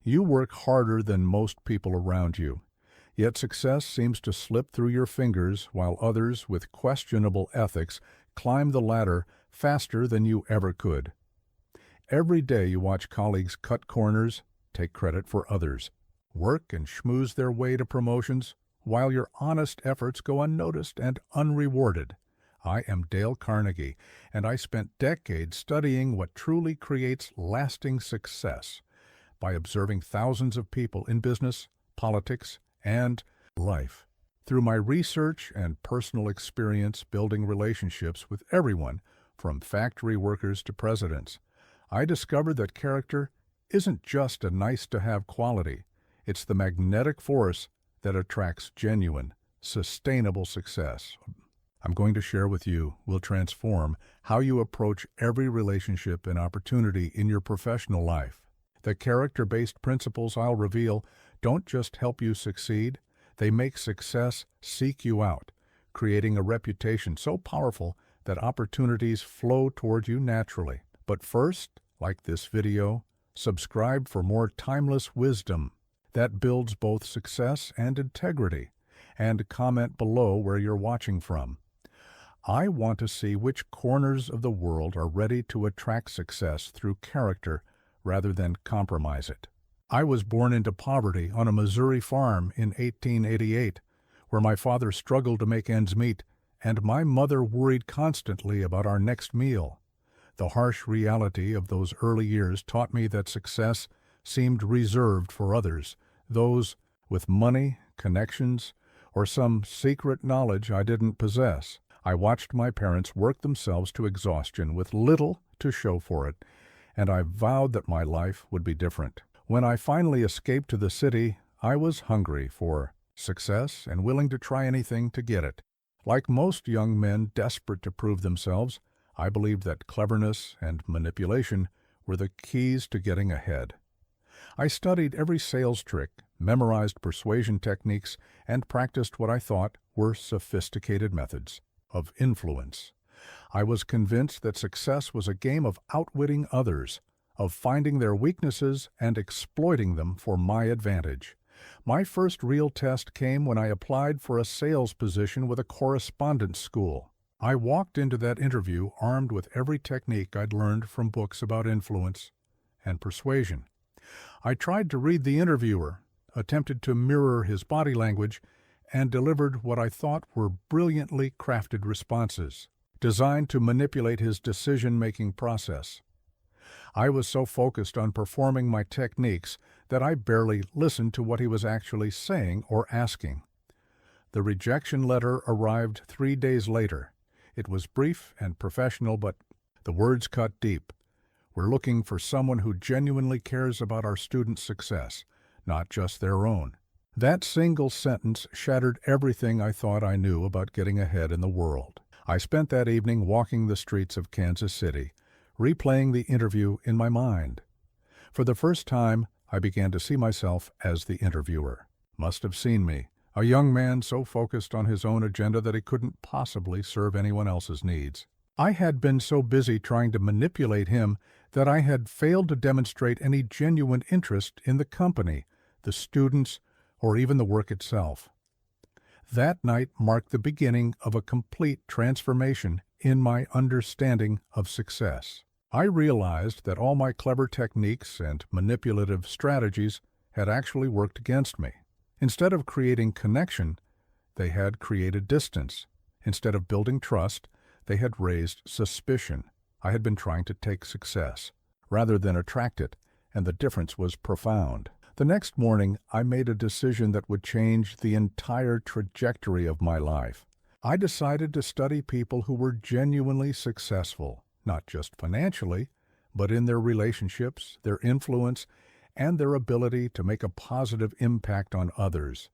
You work harder than most people around you, yet success seems to slip through your fingers while others with questionable ethics climb the ladder faster than you ever could. Every day you watch colleagues cut corners, take credit for others, work and schmooze their way to promotions, while your honest efforts go unnoticed and unrewarded. I am Dale Carnegie, and I spent decades studying what truly creates lasting success by observing thousands of people in business, politics, and life. Through my research and personal experience building relationships with everyone, from factory workers to presidents, I discovered that character isn't just a nice-to-have quality. It's the magnetic force that attracts genuine, sustainable success. I'm going to share with you will transform how you approach every relationship and opportunity in your professional life. The character-based principles I'll reveal don't just help you succeed, they make success seek you out, creating a reputation so powerful that opportunities flow toward you naturally. But first, like this video, subscribe for more timeless wisdom that builds both success and integrity, and comment below where you're watching from. I want to see which corners of the world are ready to attract success through character rather than compromise it. I was born into poverty on a Missouri farm in 1888, where my father struggled to make ends meet, and my mother worried constantly about our next meal. The harsh reality of those early years taught me that success seemed reserved for others, those with money, connections, or some secret knowledge I didn't possess. I watched my parents work themselves to exhaustion with little to show for it, and I vowed that my life would be different. When I finally escaped to the city, I was hungry for success and willing to try anything to get it. Like most young men desperate to prove themselves, I believed that cleverness and manipulation were the keys to getting ahead. I studied every sales trick, memorized persuasion techniques, and practiced what I thought were sophisticated methods of influence. I was convinced that success was a game of outwitting others, of finding their weaknesses and exploiting them for my advantage. My first real test came when I applied for a sales position with a correspondence school. I walked into that interview armed with every technique I'd learned from books about influence and persuasion. I tried to read the interviewer, attempted to mirror his body language, and delivered what I thought were brilliantly crafted responses, designed to manipulate his decision-making process. I was so focused on performing my techniques that I barely listened to what he was actually saying or asking. The rejection letter arrived 3 days later. It was brief and professional, but the words cut deep. We're looking for someone who genuinely cares about our students' success, not just their own. That single sentence shattered everything I thought I knew about getting ahead in the world. I spent that evening walking the streets of Kansas City, replaying the interview in my mind. For the first time, I began to see myself as the interviewer. Must have seen me, a young man so focused on his own agenda that he couldn't possibly serve anyone else's needs. I had been so busy trying to manipulate him that I had failed to demonstrate any genuine interest in the company, the students, or even the work itself. That night marked the beginning of a complete transformation in my understanding of success. I realized that all my clever techniques and manipulative strategies had actually worked against me. Instead of creating connection, they had created distance. Instead of building trust, they had raised suspicion. I had been trying to take success rather than attract it, and the difference was profound. The next morning, I made a decision that would change the entire trajectory of my life. I decided to study people who were genuinely successful, not just financially, but in their relationships, their influence, and their ability to make a positive impact on others.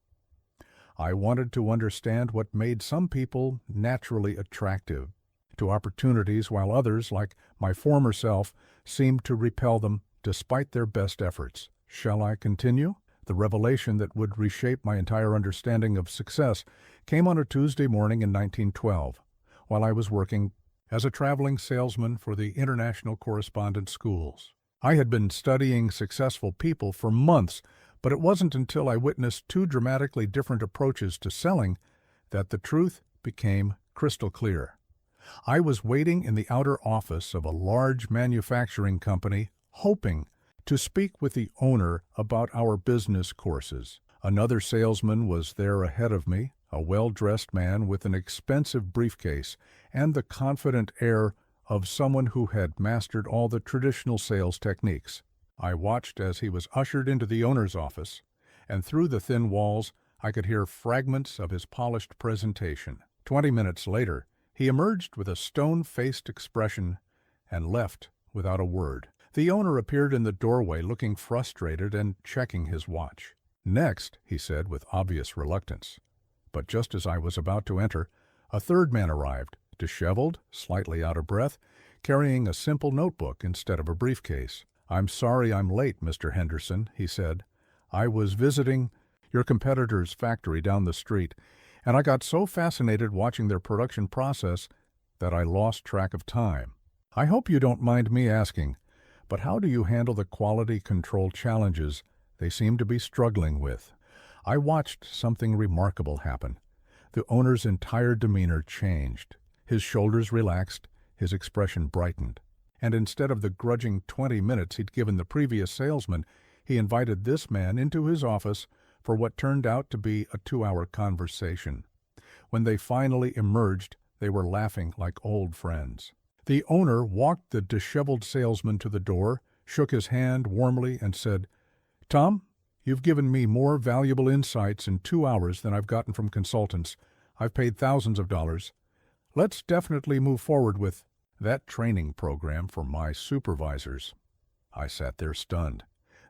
I wanted to understand what made some people naturally attractive to opportunities while others, like my former self, seemed to repel them despite their best efforts. Shall I continue? The revelation that would reshape my entire understanding of success came on a Tuesday morning in 1912, while I was working as a traveling salesman for the international correspondence schools. I had been studying successful people for months, but it wasn't until I witnessed two dramatically different approaches to selling that the truth became crystal clear. I was waiting in the outer office of a large manufacturing company, hoping to speak with the owner about our business courses. Another salesman was there ahead of me, a well-dressed man with an expensive briefcase and the confident air of someone who had mastered all the traditional sales techniques. I watched as he was ushered into the owner's office, and through the thin walls I could hear fragments of his polished presentation. 20 minutes later, he emerged with a stone-faced expression and left without a word. The owner appeared in the doorway looking frustrated and checking his watch. "Next," he said with obvious reluctance. But just as I was about to enter, a third man arrived, disheveled, slightly out of breath, carrying a simple notebook instead of a briefcase. "I'm sorry I'm late, Mr. Henderson," he said. "I was visiting your competitor's factory down the street, and I got so fascinated watching their production process that I lost track of time. I hope you don't mind me asking, but how do you handle the quality control challenges they seem to be struggling with?" I watched something remarkable happen. The owner's entire demeanor changed. His shoulders relaxed, his expression brightened. And instead of the grudging 20 minutes he'd given the previous salesman, he invited this man into his office for what turned out to be a 2-hour conversation. When they finally emerged, they were laughing like old friends. The owner walked the disheveled salesman to the door, shook his hand warmly, and said, "Tom, you've given me more valuable insights in 2 hours than I've gotten from consultants. I've paid thousands of dollars. Let's definitely move forward with that training program for my supervisors." I sat there stunned.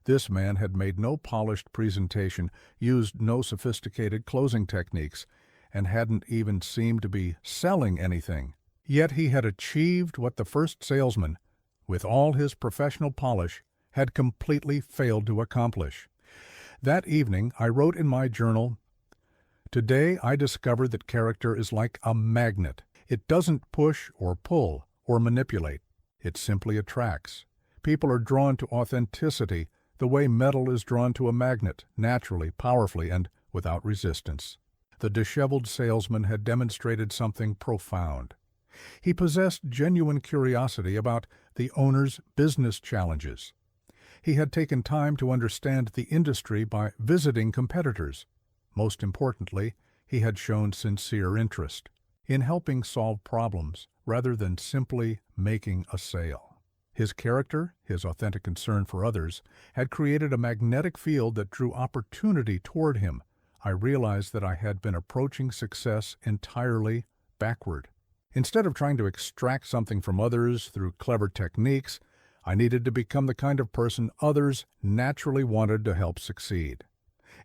This man had made no polished presentation, used no sophisticated closing techniques, and hadn't even seemed to be selling anything. Yet he had achieved what the first salesman, with all his professional polish, had completely failed to accomplish. That evening I wrote in my journal, "Today I discovered that character is like a magnet. It doesn't push or pull or manipulate. It simply attracts. People are drawn to authenticity the way metal is drawn to a magnet, naturally, powerfully, and without resistance." The disheveled salesman had demonstrated something profound. He possessed genuine curiosity about the owner's business challenges. He had taken time to understand the industry by visiting competitors. Most importantly, he had shown sincere interest in helping solve problems rather than simply making a sale. His character, his authentic concern for others, had created a magnetic field that drew opportunity toward him. I realized that I had been approaching success entirely backward. Instead of trying to extract something from others through clever techniques, I needed to become the kind of person others naturally wanted to help succeed.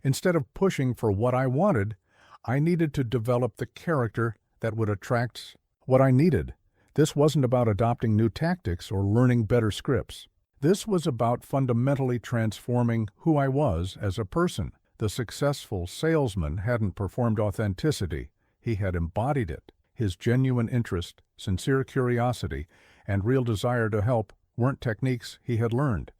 Instead of pushing for what I wanted, I needed to develop the character that would attract what I needed. This wasn't about adopting new tactics or learning better scripts. This was about fundamentally transforming who I was as a person. The successful salesman hadn't performed authenticity. He had embodied it. His genuine interest, sincere curiosity, and real desire to help weren't techniques he had learned.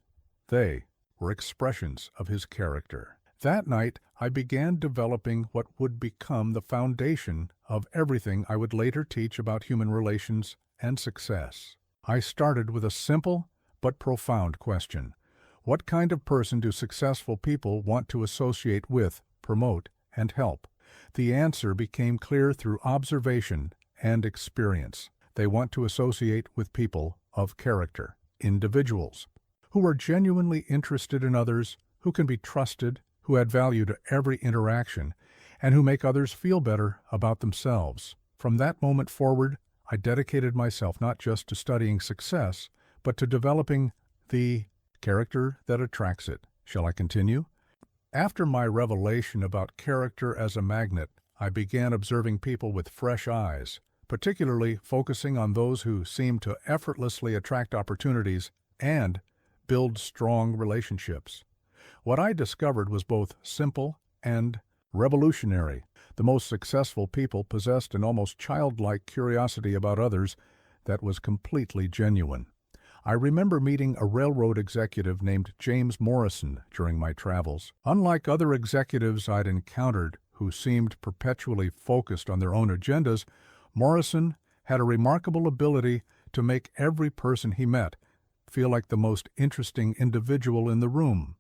They were expressions of his character. That night, I began developing what would become the foundation of everything I would later teach about human relations and success. I started with a simple but profound question. What kind of person do successful people want to associate with, promote, and help? The answer became clear through observation and experience. They want to associate with people of character, individuals who are genuinely interested in others, who can be trusted, who add value to every interaction, and who make others feel better about themselves. From that moment forward, I dedicated myself not just to studying success, but to developing the character that attracts it. Shall I continue? After my revelation about character as a magnet, I began observing people with fresh eyes, particularly focusing on those who seemed to effortlessly attract opportunities and build strong relationships. What I discovered was both simple and revolutionary. The most successful people possessed an almost childlike curiosity about others that was completely genuine. I remember meeting a railroad executive named James Morrison during my travels. Unlike other executives I'd encountered who seemed perpetually focused on their own agendas, Morrison had a remarkable ability to make every person he met feel like the most interesting individual in the room.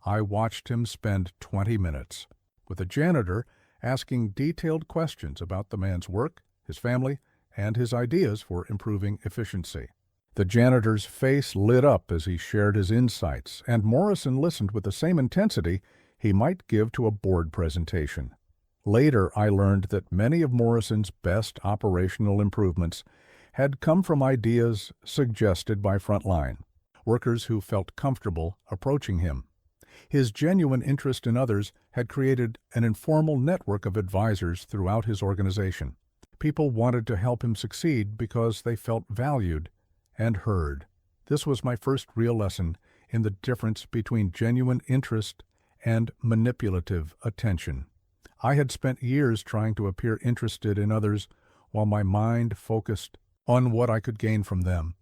I watched him spend 20 minutes with a janitor asking detailed questions about the man's work, his family, and his ideas for improving efficiency. The janitor's face lit up as he shared his insights, and Morrison listened with the same intensity he might give to a board presentation. Later, I learned that many of Morrison's best operational improvements had come from ideas suggested by frontline workers who felt comfortable approaching him. His genuine interest in others had created an informal network of advisors throughout his organization. People wanted to help him succeed because they felt valued and heard. This was my first real lesson in the difference between genuine interest and manipulative attention. I had spent years trying to appear interested in others while my mind focused on what I could gain from them.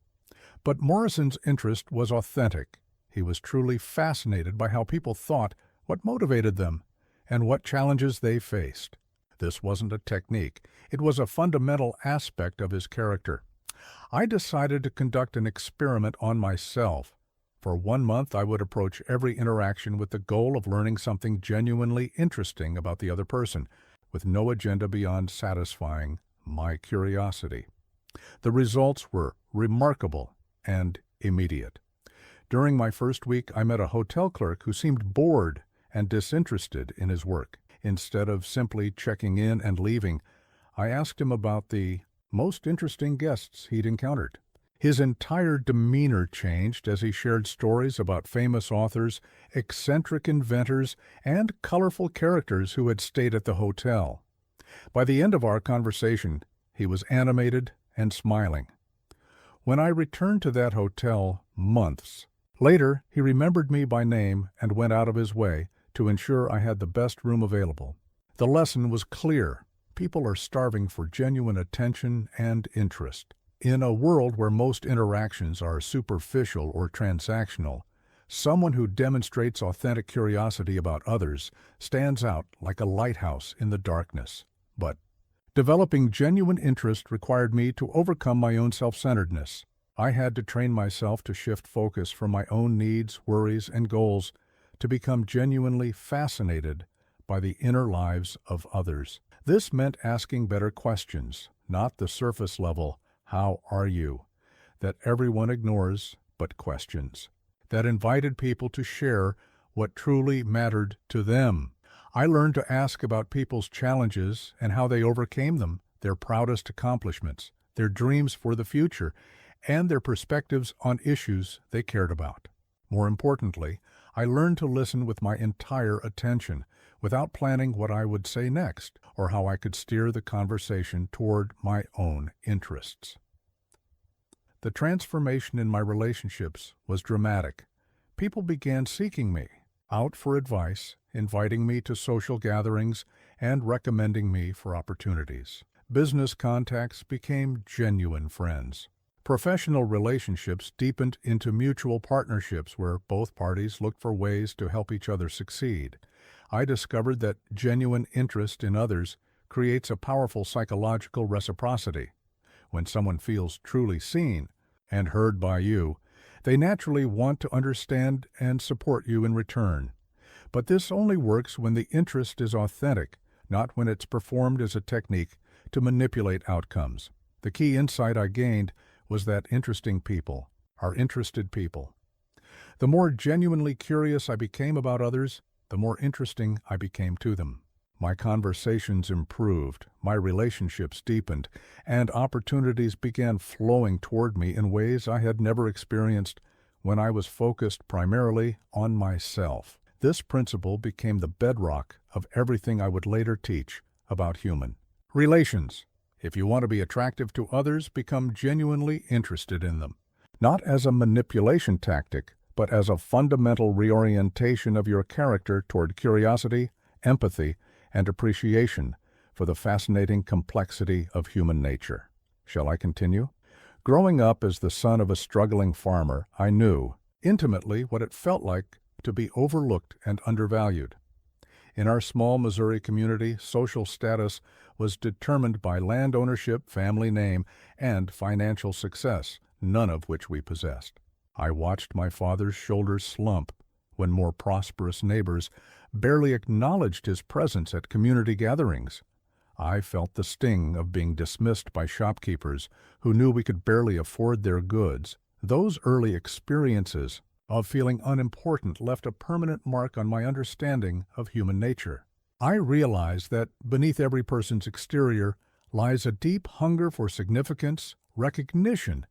But Morrison's interest was authentic. He was truly fascinated by how people thought, what motivated them, and what challenges they faced. This wasn't a technique. It was a fundamental aspect of his character. I decided to conduct an experiment on myself. For 1 month, I would approach every interaction with the goal of learning something genuinely interesting about the other person, with no agenda beyond satisfying my curiosity. The results were remarkable and immediate. During my first week, I met a hotel clerk who seemed bored and disinterested in his work. Instead of simply checking in and leaving, I asked him about the most interesting guests he'd encountered. His entire demeanor changed as he shared stories about famous authors, eccentric inventors, and colorful characters who had stayed at the hotel. By the end of our conversation, he was animated and smiling. When I returned to that hotel months later, he remembered me by name and went out of his way to ensure I had the best room available. The lesson was clear. People are starving for genuine attention and interest. In a world where most interactions are superficial or transactional, someone who demonstrates authentic curiosity about others stands out like a lighthouse in the darkness. But developing genuine interest required me to overcome my own self-centeredness. I had to train myself to shift focus from my own needs, worries, and goals to become genuinely fascinated by the inner lives of others. This meant asking better questions, not the surface level, "How are you?" that everyone ignores but questions, that invited people to share what truly mattered to them. I learned to ask about people's challenges and how they overcame them, their proudest accomplishments, their dreams for the future, and their perspectives on issues they cared about. More importantly, I learned to listen with my entire attention, without planning what I would say next or how I could steer the conversation toward my own interests. The transformation in my relationships was dramatic. People began seeking me out for advice, inviting me to social gatherings, and recommending me for opportunities. Business contacts became genuine friends. Professional relationships deepened into mutual partnerships where both parties looked for ways to help each other succeed. I discovered that genuine interest in others creates a powerful psychological reciprocity. When someone feels truly seen and heard by you, they naturally want to understand and support you in return. But this only works when the interest is authentic, not when it's performed as a technique to manipulate outcomes. The key insight I gained was that interesting people are interested people. The more genuinely curious I became about others, the more interesting I became to them. My conversations improved, my relationships deepened, and opportunities began flowing toward me in ways I had never experienced when I was focused primarily on myself. This principle became the bedrock of everything I would later teach about human relations. If you want to be attractive to others, become genuinely interested in them. Not as a manipulation tactic, but as a fundamental reorientation of your character toward curiosity, empathy, and appreciation for the fascinating complexity of human nature. Shall I continue? Growing up as the son of a struggling farmer, I knew intimately what it felt like to be overlooked and undervalued. In our small Missouri community, social status was determined by land ownership, family name, and financial success, none of which we possessed. I watched my father's shoulders slump when more prosperous neighbors barely acknowledged his presence at community gatherings. I felt the sting of being dismissed by shopkeepers who knew we could barely afford their goods. Those early experiences of feeling unimportant left a permanent mark on my understanding of human nature. I realized that beneath every person's exterior lies a deep hunger for significance, recognition,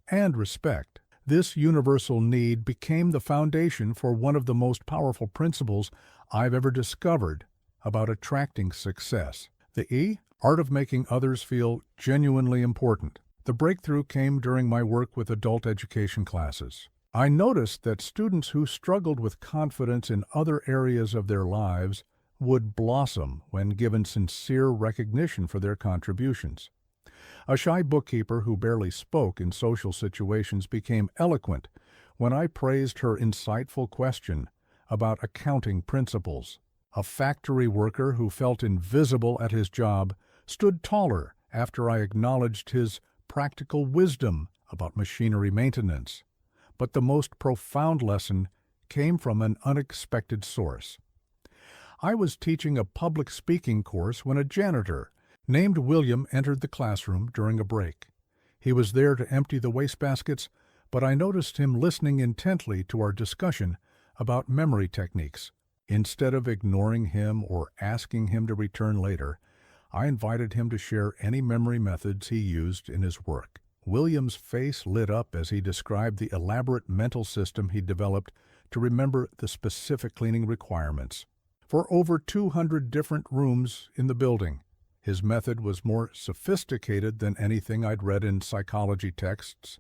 and respect. This universal need became the foundation for one of the most powerful principles I've ever discovered about attracting success. The E, art of making others feel genuinely important. The breakthrough came during my work with adult education classes. I noticed that students who struggled with confidence in other areas of their lives would blossom when given sincere recognition for their contributions. A shy bookkeeper who barely spoke in social situations became eloquent when I praised her insightful question about accounting principles. A factory worker who felt invisible at his job stood taller after I acknowledged his practical wisdom about machinery maintenance. But the most profound lesson came from an unexpected source. I was teaching a public speaking course when a janitor named William entered the classroom during a break. He was there to empty the wastebaskets, but I noticed him listening intently to our discussion about memory techniques. Instead of ignoring him or asking him to return later, I invited him to share any memory methods he used in his work. William's face lit up as he described the elaborate mental system he developed to remember the specific cleaning requirements for over 200 different rooms in the building. His method was more sophisticated than anything I'd read in psychology texts.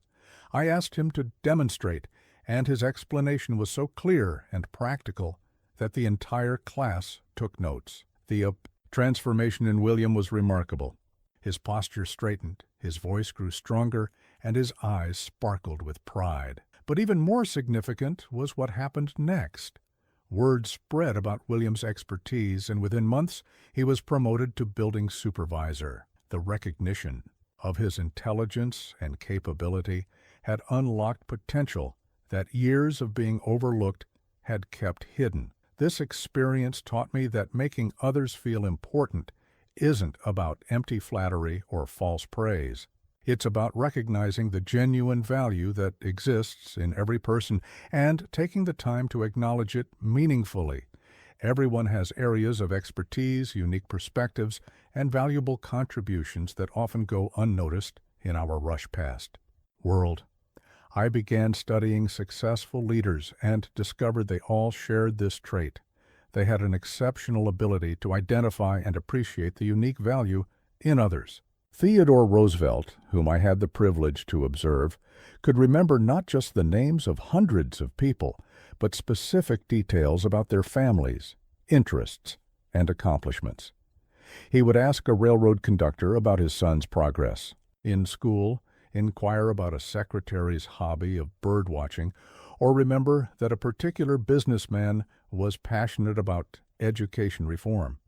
I asked him to demonstrate, and his explanation was so clear and practical that the entire class took notes. The transformation in William was remarkable. His posture straightened, his voice grew stronger, and his eyes sparkled with pride. But even more significant was what happened next. Word spread about William's expertise, and within months he was promoted to building supervisor. The recognition of his intelligence and capability had unlocked potential that years of being overlooked had kept hidden. This experience taught me that making others feel important isn't about empty flattery or false praise. It's about recognizing the genuine value that exists in every person and taking the time to acknowledge it meaningfully. Everyone has areas of expertise, unique perspectives, and valuable contributions that often go unnoticed in our rush past world. I began studying successful leaders and discovered they all shared this trait. They had an exceptional ability to identify and appreciate the unique value in others. Theodore Roosevelt, whom I had the privilege to observe, could remember not just the names of hundreds of people, but specific details about their families, interests, and accomplishments. He would ask a railroad conductor about his son's progress. In school, inquire about a secretary's hobby of bird watching, or remember that a particular businessman was passionate about education reform.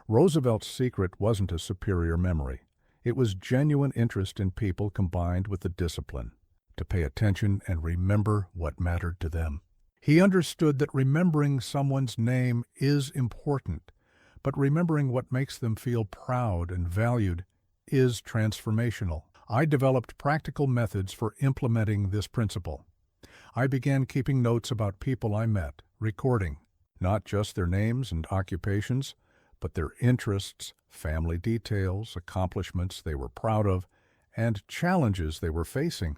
Roosevelt's secret wasn't a superior memory. It was genuine interest in people combined with the discipline to pay attention and remember what mattered to them. He understood that remembering someone's name is important, but remembering what makes them feel proud and valued is transformational. I developed practical methods for implementing this principle. I began keeping notes about people I met, recording not just their names and occupations, but their interests, family details, accomplishments they were proud of, and challenges they were facing.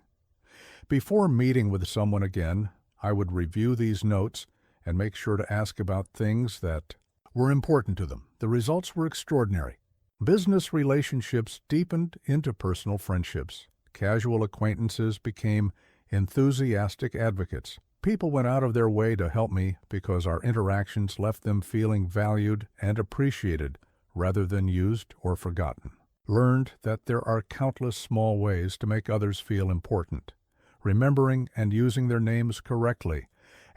Before meeting with someone again, I would review these notes and make sure to ask about things that were important to them. The results were extraordinary. Business relationships deepened into personal friendships. Casual acquaintances became enthusiastic advocates. People went out of their way to help me because our interactions left them feeling valued and appreciated rather than used or forgotten. learned that there are countless small ways to make others feel important, remembering and using their names correctly,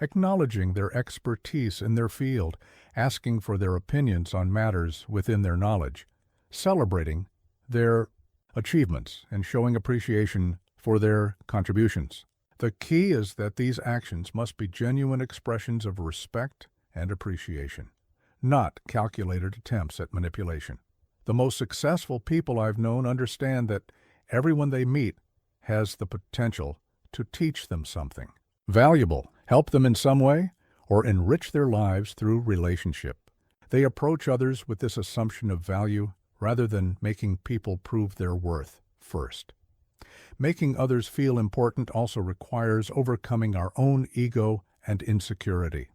acknowledging their expertise in their field, asking for their opinions on matters within their knowledge, celebrating their achievements, and showing appreciation for their contributions. The key is that these actions must be genuine expressions of respect and appreciation, not calculated attempts at manipulation. The most successful people I've known understand that everyone they meet has the potential to teach them something valuable, help them in some way, or enrich their lives through relationship. They approach others with this assumption of value rather than making people prove their worth first. Making others feel important also requires overcoming our own ego and insecurity.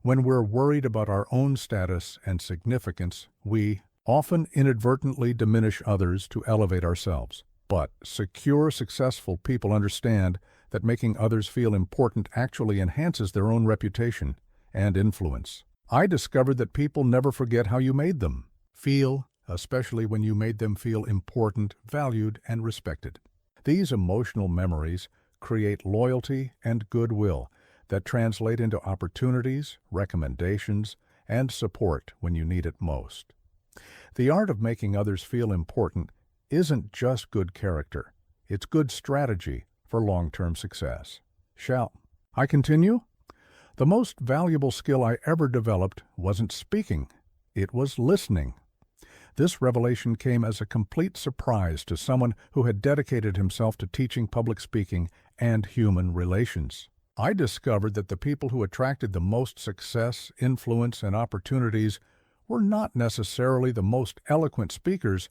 When we're worried about our own status and significance, we often inadvertently diminish others to elevate ourselves. But secure, successful people understand that making others feel important actually enhances their own reputation and influence. I discovered that people never forget how you made them feel, especially when you made them feel important, valued, and respected. These emotional memories create loyalty and goodwill that translate into opportunities, recommendations, and support when you need it most. The art of making others feel important isn't just good character, it's good strategy for long-term success. Shall I continue? The most valuable skill I ever developed wasn't speaking, it was listening. This revelation came as a complete surprise to someone who had dedicated himself to teaching public speaking and human relations. I discovered that the people who attracted the most success, influence, and opportunities were not necessarily the most eloquent speakers,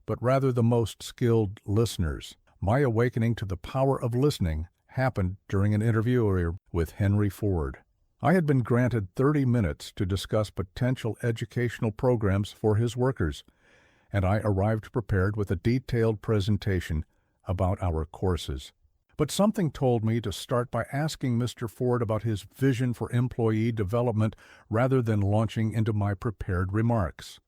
but rather the most skilled listeners. My awakening to the power of listening happened during an interview with Henry Ford. I had been granted 30 minutes to discuss potential educational programs for his workers, and I arrived prepared with a detailed presentation about our courses. But something told me to start by asking Mr. Ford about his vision for employee development rather than launching into my prepared remarks.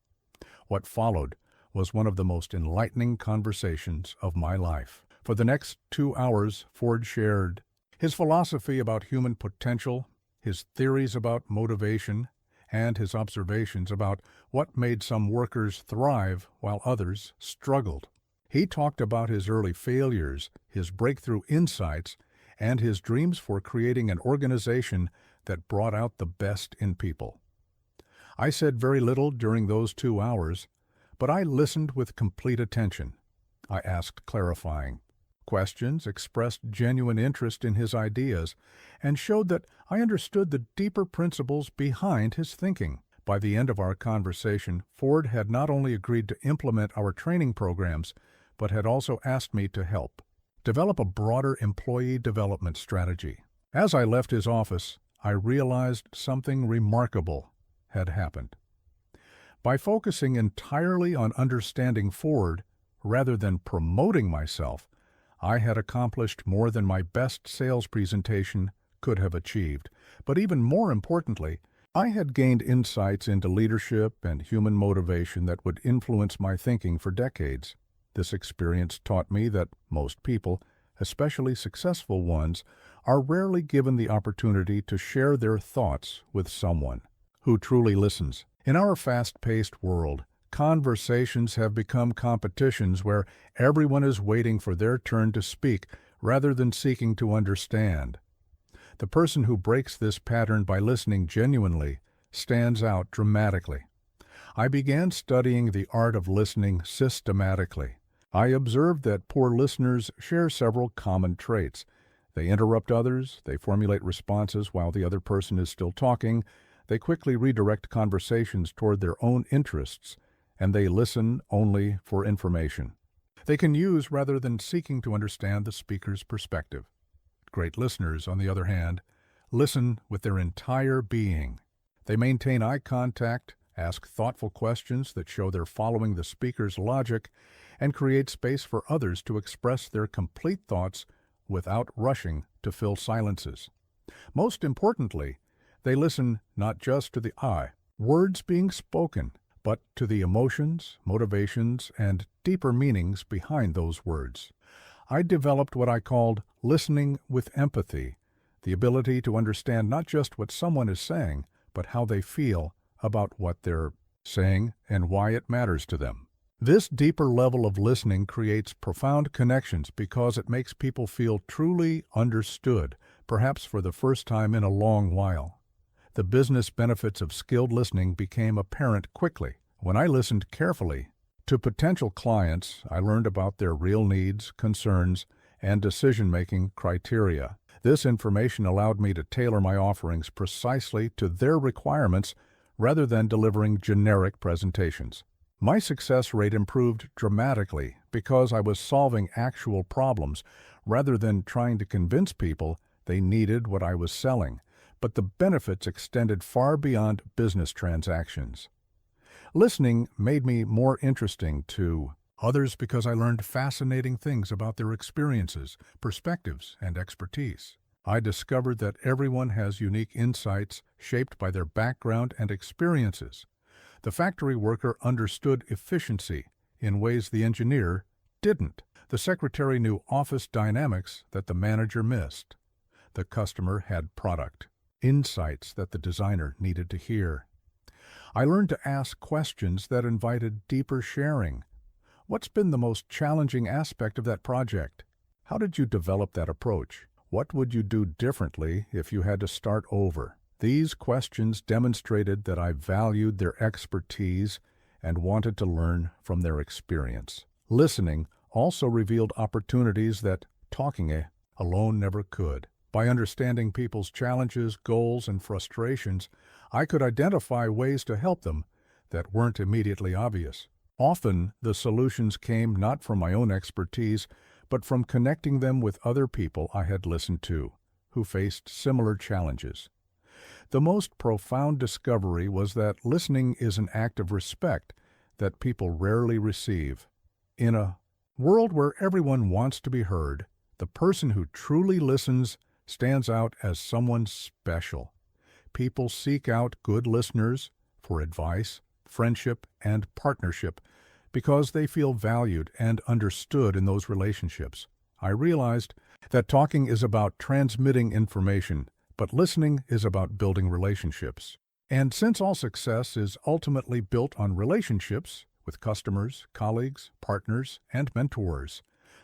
What followed was one of the most enlightening conversations of my life. For the next 2 hours, Ford shared his philosophy about human potential, his theories about motivation, and his observations about what made some workers thrive while others struggled. He talked about his early failures, his breakthrough insights, and his dreams for creating an organization that brought out the best in people. I said very little during those 2 hours, but I listened with complete attention. I asked clarifying questions, expressed genuine interest in his ideas, and showed that I understood the deeper principles behind his thinking. By the end of our conversation, Ford had not only agreed to implement our training programs, but had also asked me to help develop a broader employee development strategy. As I left his office, I realized something remarkable had happened. By focusing entirely on understanding Ford, rather than promoting myself, I had accomplished more than my best sales presentation could have achieved. But even more importantly, I had gained insights into leadership and human motivation that would influence my thinking for decades. This experience taught me that most people, especially successful ones, are rarely given the opportunity to share their thoughts with someone who truly listens. In our fast-paced world, conversations have become competitions where everyone is waiting for their turn to speak rather than seeking to understand. The person who breaks this pattern by listening genuinely stands out dramatically. I began studying the art of listening systematically. I observed that poor listeners share several common traits. They interrupt others, they formulate responses while the other person is still talking, they quickly redirect conversations toward their own interests, and they listen only for information. They can use rather than seeking to understand the speaker's perspective. Great listeners, on the other hand, listen with their entire being. They maintain eye contact, ask thoughtful questions that show they're following the speaker's logic, and create space for others to express their complete thoughts without rushing to fill silences. Most importantly, they listen not just to the words being spoken, but to the emotions, motivations, and deeper meanings behind those words. I developed what I called listening with empathy, the ability to understand not just what someone is saying, but how they feel about what they're saying and why it matters to them. This deeper level of listening creates profound connections because it makes people feel truly understood, perhaps for the first time in a long while. The business benefits of skilled listening became apparent quickly. When I listened carefully to potential clients, I learned about their real needs, concerns, and decision-making criteria. This information allowed me to tailor my offerings precisely to their requirements rather than delivering generic presentations. My success rate improved dramatically because I was solving actual problems rather than trying to convince people they needed what I was selling, but the benefits extended far beyond business transactions. Listening made me more interesting to others because I learned fascinating things about their experiences, perspectives, and expertise. I discovered that everyone has unique insights shaped by their background and experiences. The factory worker understood efficiency in ways the engineer didn't. The secretary knew office dynamics that the manager missed. The customer had product insights that the designer needed to hear. I learned to ask questions that invited deeper sharing. What's been the most challenging aspect of that project? How did you develop that approach? What would you do differently if you had to start over? These questions demonstrated that I valued their expertise and wanted to learn from their experience. Listening also revealed opportunities that talking alone never could. By understanding people's challenges, goals, and frustrations, I could identify ways to help them that weren't immediately obvious. Often, the solutions came not from my own expertise, but from connecting them with other people I had listened to, who faced similar challenges. The most profound discovery was that listening is an act of respect that people rarely receive. In a world where everyone wants to be heard, the person who truly listens stands out as someone special. People seek out good listeners for advice, friendship, and partnership because they feel valued and understood in those relationships. I realized that talking is about transmitting information, but listening is about building relationships. And since all success is ultimately built on relationships with customers, colleagues, partners, and mentors,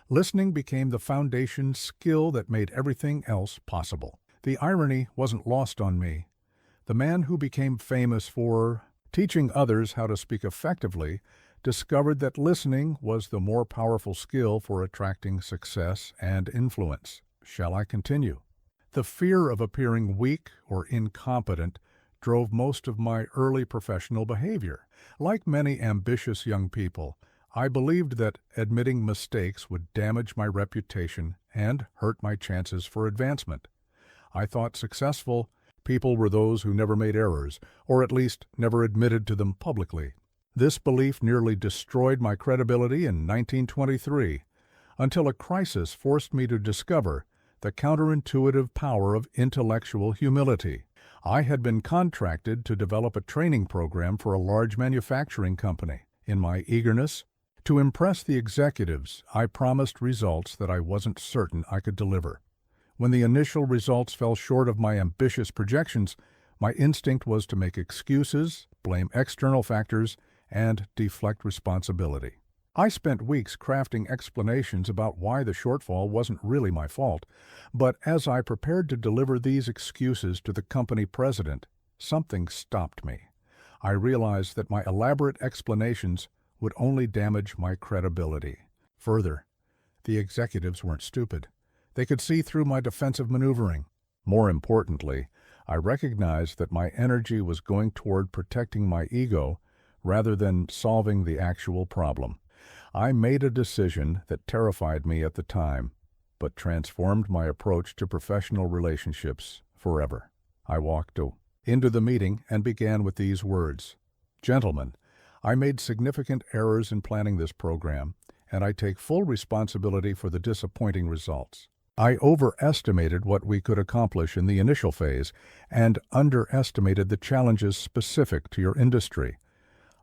listening became the foundation skill that made everything else possible. The irony wasn't lost on me. The man who became famous for teaching others how to speak effectively discovered that listening was the more powerful skill for attracting success and influence. Shall I continue? The fear of appearing weak or incompetent drove most of my early professional behavior. Like many ambitious young people, I believed that admitting mistakes would damage my reputation and hurt my chances for advancement. I thought successful people were those who never made errors, or at least never admitted to them publicly. This belief nearly destroyed my credibility in 1923, until a crisis forced me to discover the counterintuitive power of intellectual humility. I had been contracted to develop a training program for a large manufacturing company. In my eagerness to impress the executives, I promised results that I wasn't certain I could deliver. When the initial results fell short of my ambitious projections, my instinct was to make excuses, blame external factors, and deflect responsibility. I spent weeks crafting explanations about why the shortfall wasn't really my fault, but as I prepared to deliver these excuses to the company president, something stopped me. I realized that my elaborate explanations would only damage my credibility. Further, the executives weren't stupid. They could see through my defensive maneuvering. More importantly, I recognized that my energy was going toward protecting my ego rather than solving the actual problem. I made a decision that terrified me at the time, but transformed my approach to professional relationships forever. I walked into the meeting and began with these words: "Gentlemen, I made significant errors in planning this program, and I take full responsibility for the disappointing results. I overestimated what we could accomplish in the initial phase and underestimated the challenges specific to your industry.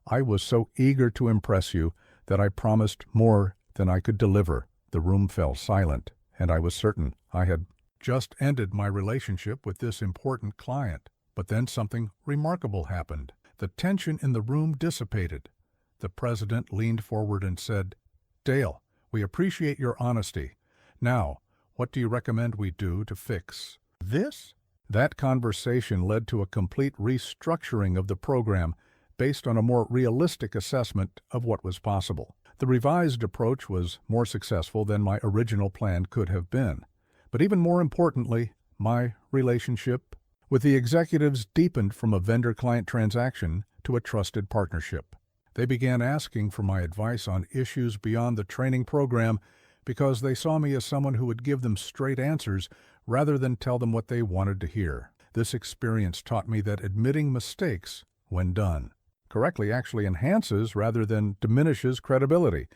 I was so eager to impress you that I promised more than I could deliver." The room fell silent, and I was certain I had just ended my relationship with this important client. But then something remarkable happened. The tension in the room dissipated. The president leaned forward and said, "Dale, we appreciate your honesty. Now, what do you recommend we do to fix this?" That conversation led to a complete restructuring of the program based on a more realistic assessment of what was possible. The revised approach was more successful than my original plan could have been. But even more importantly, my relationship with the executives deepened from a vendor-client transaction to a trusted partnership. They began asking for my advice on issues beyond the training program because they saw me as someone who would give them straight answers rather than tell them what they wanted to hear. This experience taught me that admitting mistakes, when done correctly, actually enhances rather than diminishes credibility.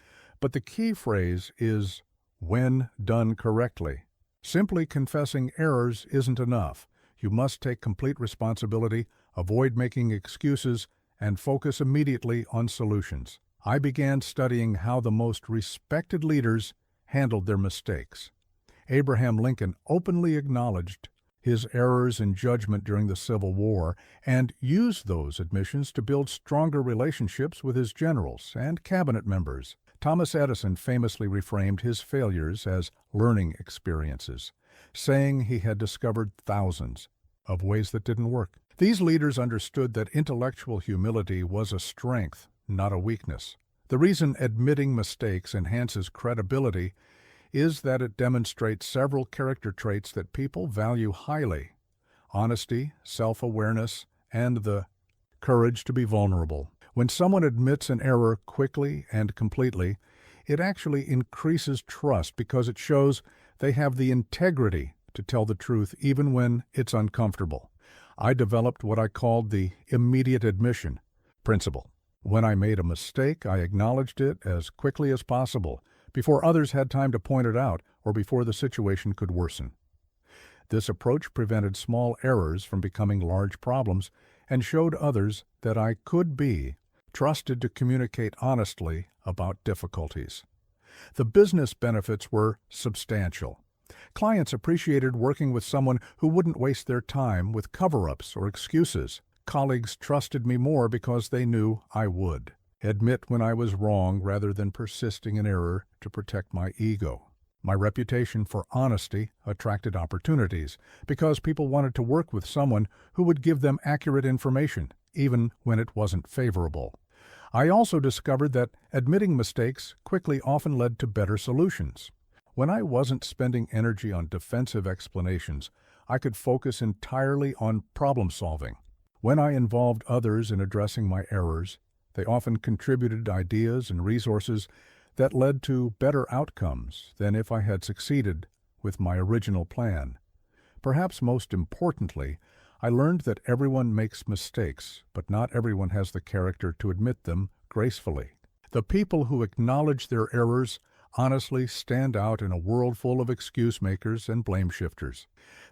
But the key phrase is "when done correctly." Simply confessing errors isn't enough. You must take complete responsibility, avoid making excuses, and focus immediately on solutions. I began studying how the most respected leaders handled their mistakes. Abraham Lincoln openly acknowledged his errors in judgment during the Civil War and used those admissions to build stronger relationships with his generals and cabinet members. Thomas Edison famously reframed his failures as learning experiences, saying he had discovered thousands of ways that didn't work. These leaders understood that intellectual humility was a strength, not a weakness. The reason admitting mistakes enhances credibility is that it demonstrates several character traits that people value highly: honesty, self-awareness, and the courage to be vulnerable. When someone admits an error quickly and completely, it actually increases trust because it shows they have the integrity to tell the truth even when it's uncomfortable. I developed what I called the immediate admission principle. When I made a mistake, I acknowledged it as quickly as possible, before others had time to point it out or before the situation could worsen. This approach prevented small errors from becoming large problems and showed others that I could be trusted to communicate honestly about difficulties. The business benefits were substantial. Clients appreciated working with someone who wouldn't waste their time with cover-ups or excuses. Colleagues trusted me more because they knew I would admit when I was wrong rather than persisting in error to protect my ego. My reputation for honesty attracted opportunities because people wanted to work with someone who would give them accurate information, even when it wasn't favorable. I also discovered that admitting mistakes quickly often led to better solutions. When I wasn't spending energy on defensive explanations, I could focus entirely on problem solving. When I involved others in addressing my errors, they often contributed ideas and resources that led to better outcomes than if I had succeeded with my original plan. Perhaps most importantly, I learned that everyone makes mistakes, but not everyone has the character to admit them gracefully. The people who acknowledge their errors honestly stand out in a world full of excuse makers and blame shifters.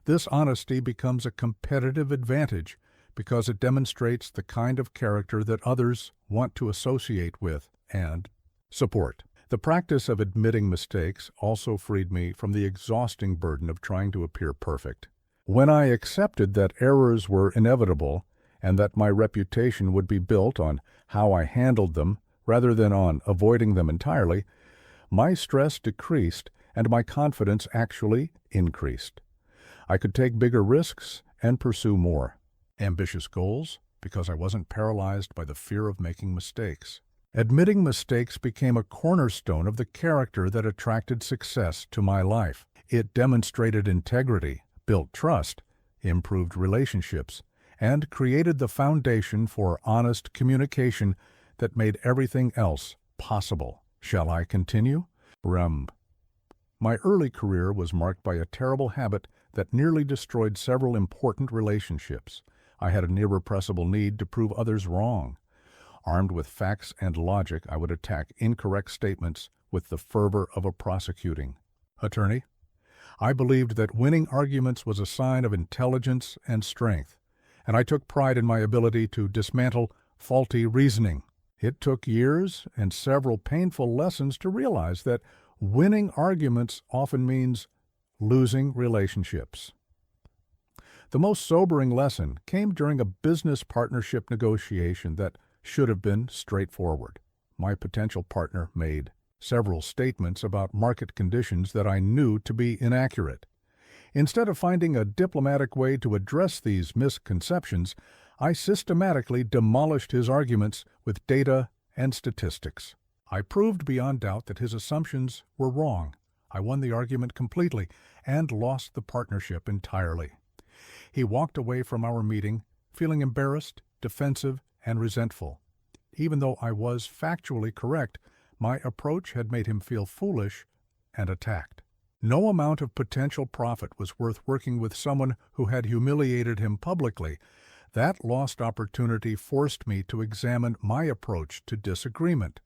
This honesty becomes a competitive advantage because it demonstrates the kind of character that others want to associate with and support. The practice of admitting mistakes also freed me from the exhausting burden of trying to appear perfect. When I accepted that errors were inevitable and that my reputation would be built on how I handled them rather than on avoiding them entirely, my stress decreased and my confidence actually increased. I could take bigger risks and pursue more ambitious goals because I wasn't paralyzed by the fear of making mistakes. Admitting mistakes became a cornerstone of the character that attracted success to my life. It demonstrated integrity, built trust, improved relationships, and created the foundation for honest communication that made everything else possible. Shall I continue? My early career was marked by a terrible habit that nearly destroyed several important relationships. I had an irrepressible need to prove others wrong. Armed with facts and logic, I would attack incorrect statements with the fervor of a prosecuting attorney. I believed that winning arguments was a sign of intelligence and strength, and I took pride in my ability to dismantle faulty reasoning. It took years and several painful lessons to realize that winning arguments often means losing relationships. The most sobering lesson came during a business partnership negotiation that should have been straightforward. My potential partner made several statements about market conditions that I knew to be inaccurate. Instead of finding a diplomatic way to address these misconceptions, I systematically demolished his arguments with data and statistics. I proved beyond doubt that his assumptions were wrong. I won the argument completely and lost the partnership entirely. He walked away from our meeting feeling embarrassed, defensive, and resentful. Even though I was factually correct, my approach had made him feel foolish and attacked. No amount of potential profit was worth working with someone who had humiliated him publicly. That lost opportunity forced me to examine my approach to disagreement.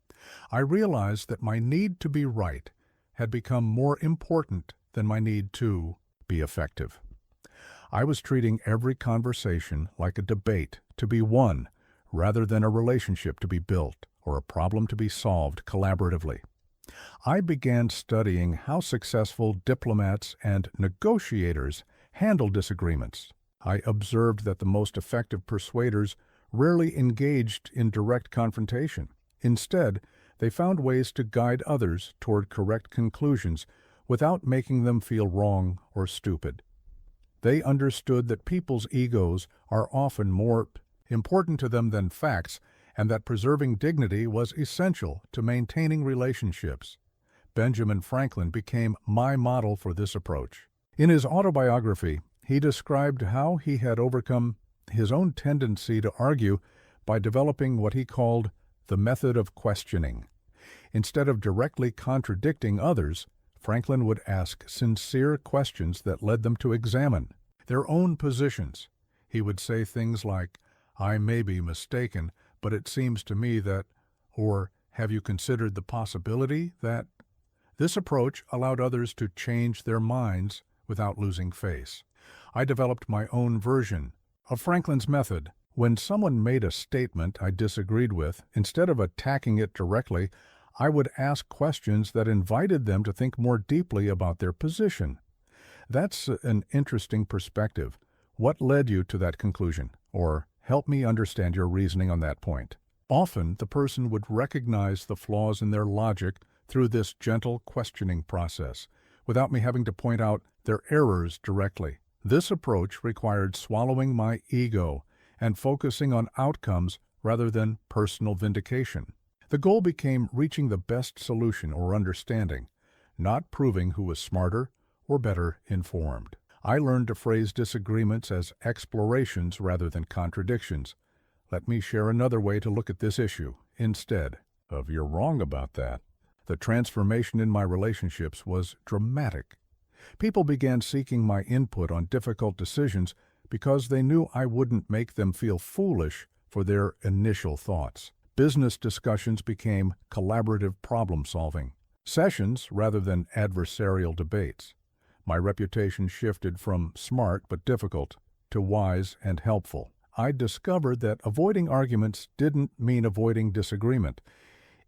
I realized that my need to be right had become more important than my need to be effective. I was treating every conversation like a debate to be won, rather than a relationship to be built or a problem to be solved collaboratively. I began studying how successful diplomats and negotiators handle disagreements. I observed that the most effective persuaders rarely engaged in direct confrontation. Instead, they found ways to guide others toward correct conclusions without making them feel wrong or stupid. They understood that people's egos are often more important to them than facts, and that preserving dignity was essential to maintaining relationships. Benjamin Franklin became my model for this approach. In his autobiography, he described how he had overcome his own tendency to argue by developing what he called the method of questioning. Instead of directly contradicting others, Franklin would ask sincere questions that led them to examine their own positions. He would say things like, "I may be mistaken, but it seems to me that," or "Have you considered the possibility that?" This approach allowed others to change their minds without losing face. I developed my own version of Franklin's method. When someone made a statement I disagreed with, instead of attacking it directly, I would ask questions that invited them to think more deeply about their position. That's an interesting perspective. What led you to that conclusion? Or, help me understand your reasoning on that point. Often, the person would recognize the flaws in their logic through this gentle questioning process, without me having to point out their errors directly. This approach required swallowing my ego and focusing on outcomes rather than personal vindication. The goal became reaching the best solution or understanding, not proving who was smarter or better informed. I learned to phrase disagreements as explorations rather than contradictions. Let me share another way to look at this issue instead of "you're wrong about that." The transformation in my relationships was dramatic. People began seeking my input on difficult decisions because they knew I wouldn't make them feel foolish for their initial thoughts. Business discussions became collaborative problem-solving sessions rather than adversarial debates. My reputation shifted from smart but difficult to wise and helpful. I discovered that avoiding arguments didn't mean avoiding disagreement.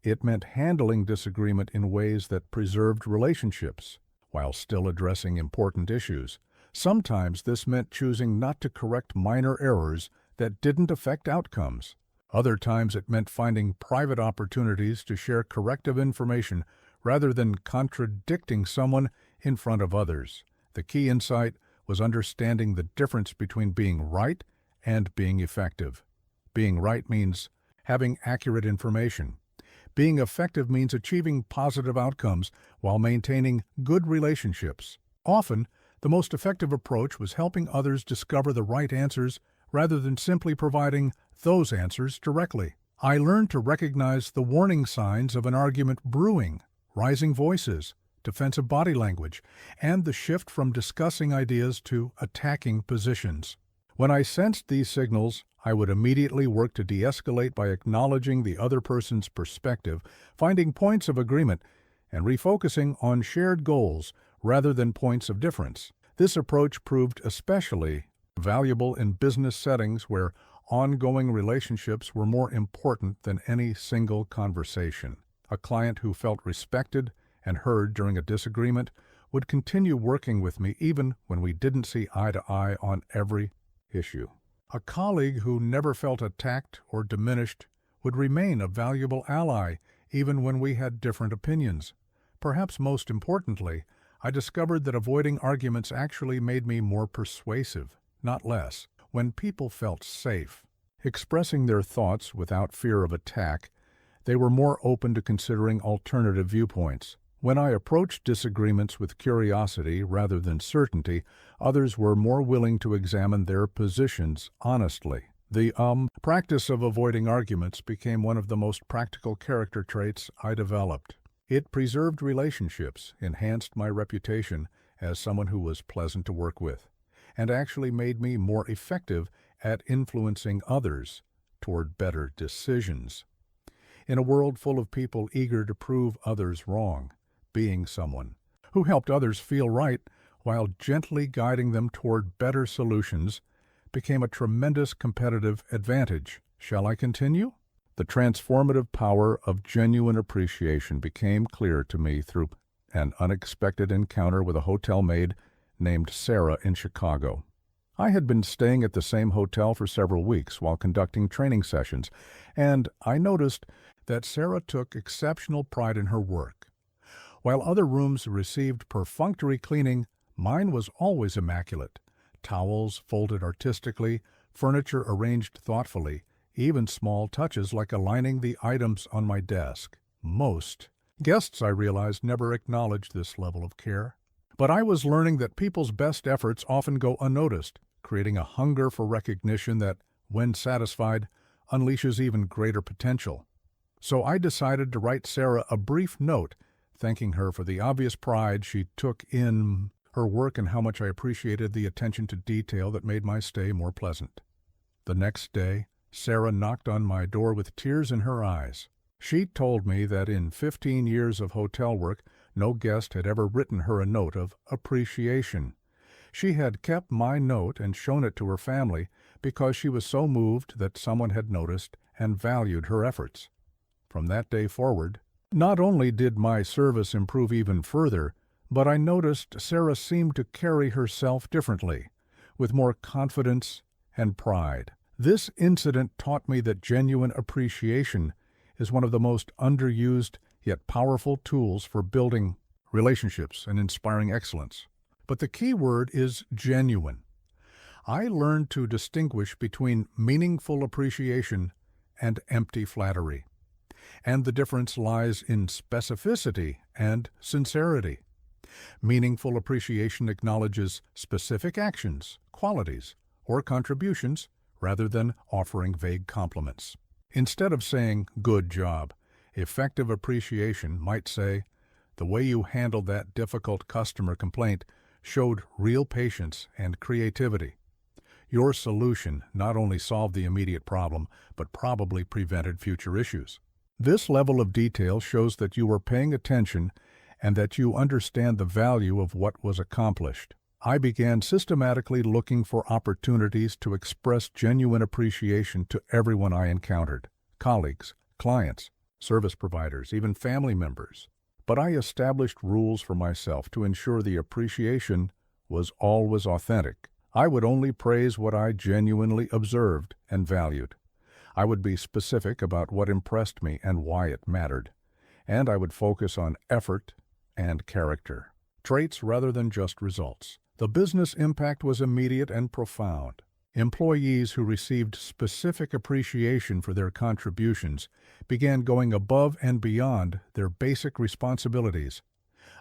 It meant handling disagreement in ways that preserved relationships while still addressing important issues. Sometimes this meant choosing not to correct minor errors that didn't affect outcomes. Other times it meant finding private opportunities to share corrective information rather than contradicting someone in front of others. The key insight was understanding the difference between being right and being effective. Being right means having accurate information. Being effective means achieving positive outcomes while maintaining good relationships. Often, the most effective approach was helping others discover the right answers rather than simply providing those answers directly. I learned to recognize the warning signs of an argument brewing: rising voices, defensive body language, and the shift from discussing ideas to attacking positions. When I sensed these signals, I would immediately work to de-escalate by acknowledging the other person's perspective, finding points of agreement, and refocusing on shared goals rather than points of difference. This approach proved especially valuable in business settings where Ongoing relationships were more important than any single conversation. A client who felt respected and heard during a disagreement would continue working with me even when we didn't see eye to eye on every issue. A colleague who never felt attacked or diminished would remain a valuable ally even when we had different opinions. Perhaps most importantly, I discovered that avoiding arguments actually made me more persuasive, not less. When people felt safe, expressing their thoughts without fear of attack, they were more open to considering alternative viewpoints. When I approached disagreements with curiosity rather than certainty, others were more willing to examine their positions honestly. The practice of avoiding arguments became one of the most practical character traits I developed. It preserved relationships, enhanced my reputation as someone who was pleasant to work with, and actually made me more effective at influencing others toward better decisions. In a world full of people eager to prove others wrong, being someone who helped others feel right while gently guiding them toward better solutions became a tremendous competitive advantage. Shall I continue? The transformative power of genuine appreciation became clear to me through an unexpected encounter with a hotel maid named Sarah in Chicago. I had been staying at the same hotel for several weeks while conducting training sessions, and I noticed that Sarah took exceptional pride in her work. While other rooms received perfunctory cleaning, mine was always immaculate. Towels folded artistically, furniture arranged thoughtfully, even small touches like aligning the items on my desk. Most guests, I realized, never acknowledged this level of care. But I was learning that people's best efforts often go unnoticed, creating a hunger for recognition that, when satisfied, unleashes even greater potential. So I decided to write Sarah a brief note, thanking her for the obvious pride she took in her work and how much I appreciated the attention to detail that made my stay more pleasant. The next day, Sarah knocked on my door with tears in her eyes. She told me that in 15 years of hotel work, no guest had ever written her a note of appreciation. She had kept my note and shown it to her family because she was so moved that someone had noticed and valued her efforts. From that day forward, not only did my service improve even further, but I noticed Sarah seemed to carry herself differently, with more confidence and pride. This incident taught me that genuine appreciation is one of the most underused yet powerful tools for building relationships and inspiring excellence. But the key word is genuine. I learned to distinguish between meaningful appreciation and empty flattery. And the difference lies in specificity and sincerity. Meaningful appreciation acknowledges specific actions, qualities, or contributions rather than offering vague compliments. Instead of saying, "Good job," effective appreciation might say, "The way you handled that difficult customer complaint showed real patience and creativity. Your solution not only solved the immediate problem, but probably prevented future issues." This level of detail shows that you are paying attention and that you understand the value of what was accomplished. I began systematically looking for opportunities to express genuine appreciation to everyone I encountered, colleagues, clients, service providers, even family members. But I established rules for myself to ensure the appreciation was always authentic. I would only praise what I genuinely observed and valued. I would be specific about what impressed me and why it mattered. And I would focus on effort and character, traits rather than just results. The business impact was immediate and profound. Employees who received specific appreciation for their contributions began going above and beyond their basic responsibilities.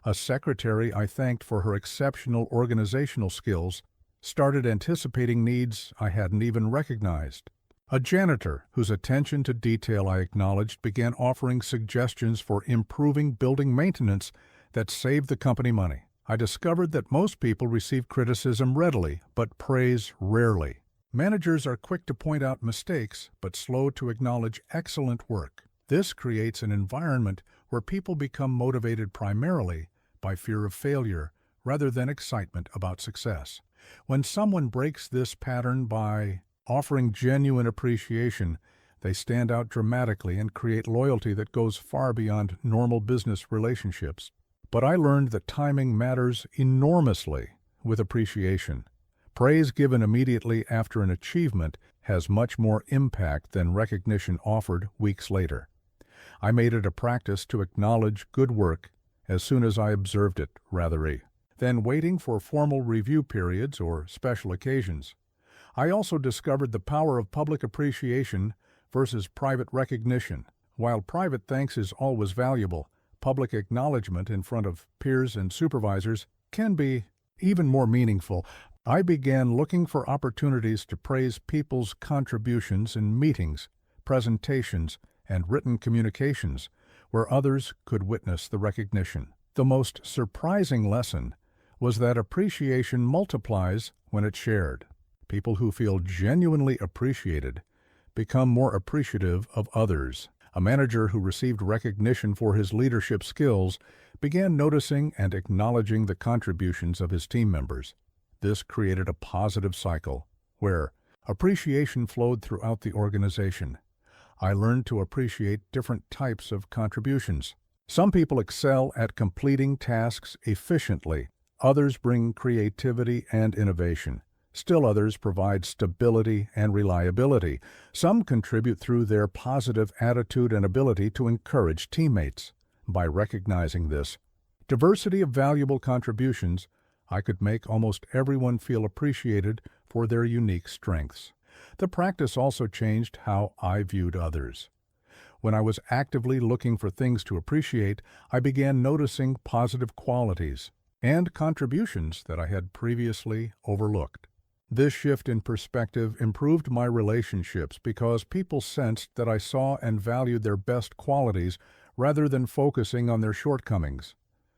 A secretary I thanked for her exceptional organizational skills started anticipating needs I hadn't even recognized. A janitor whose attention to detail I acknowledged began offering suggestions for improving building maintenance that saved the company money. I discovered that most people receive criticism readily, but praise rarely. Managers are quick to point out mistakes, but slow to acknowledge excellent work. This creates an environment where people become motivated primarily by fear of failure rather than excitement about success. When someone breaks this pattern by Offering genuine appreciation, they stand out dramatically and create loyalty that goes far beyond normal business relationships. But I learned that timing matters enormously with appreciation. Praise given immediately after an achievement has much more impact than recognition offered weeks later. I made it a practice to acknowledge good work as soon as I observed it, than waiting for formal review periods or special occasions. I also discovered the power of public appreciation versus private recognition. While private thanks is always valuable, public acknowledgement in front of peers and supervisors can be even more meaningful. I began looking for opportunities to praise people's contributions in meetings, presentations, and written communications, where others could witness the recognition. The most surprising lesson was that appreciation multiplies when it's shared. People who feel genuinely appreciated become more appreciative of others. A manager who received recognition for his leadership skills began noticing and acknowledging the contributions of his team members. This created a positive cycle where appreciation flowed throughout the organization. I learned to appreciate different types of contributions. Some people excel at completing tasks efficiently. Others bring creativity and innovation. Still others provide stability and reliability. Some contribute through their positive attitude and ability to encourage teammates. By recognizing this diversity of valuable contributions, I could make almost everyone feel appreciated for their unique strengths. The practice also changed how I viewed others. When I was actively looking for things to appreciate, I began noticing positive qualities and contributions that I had previously overlooked. This shift in perspective improved my relationships because people sensed that I saw and valued their best qualities rather than focusing on their shortcomings.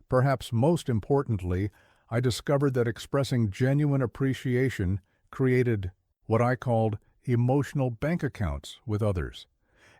Perhaps most importantly, I discovered that expressing genuine appreciation created what I called emotional bank accounts with others.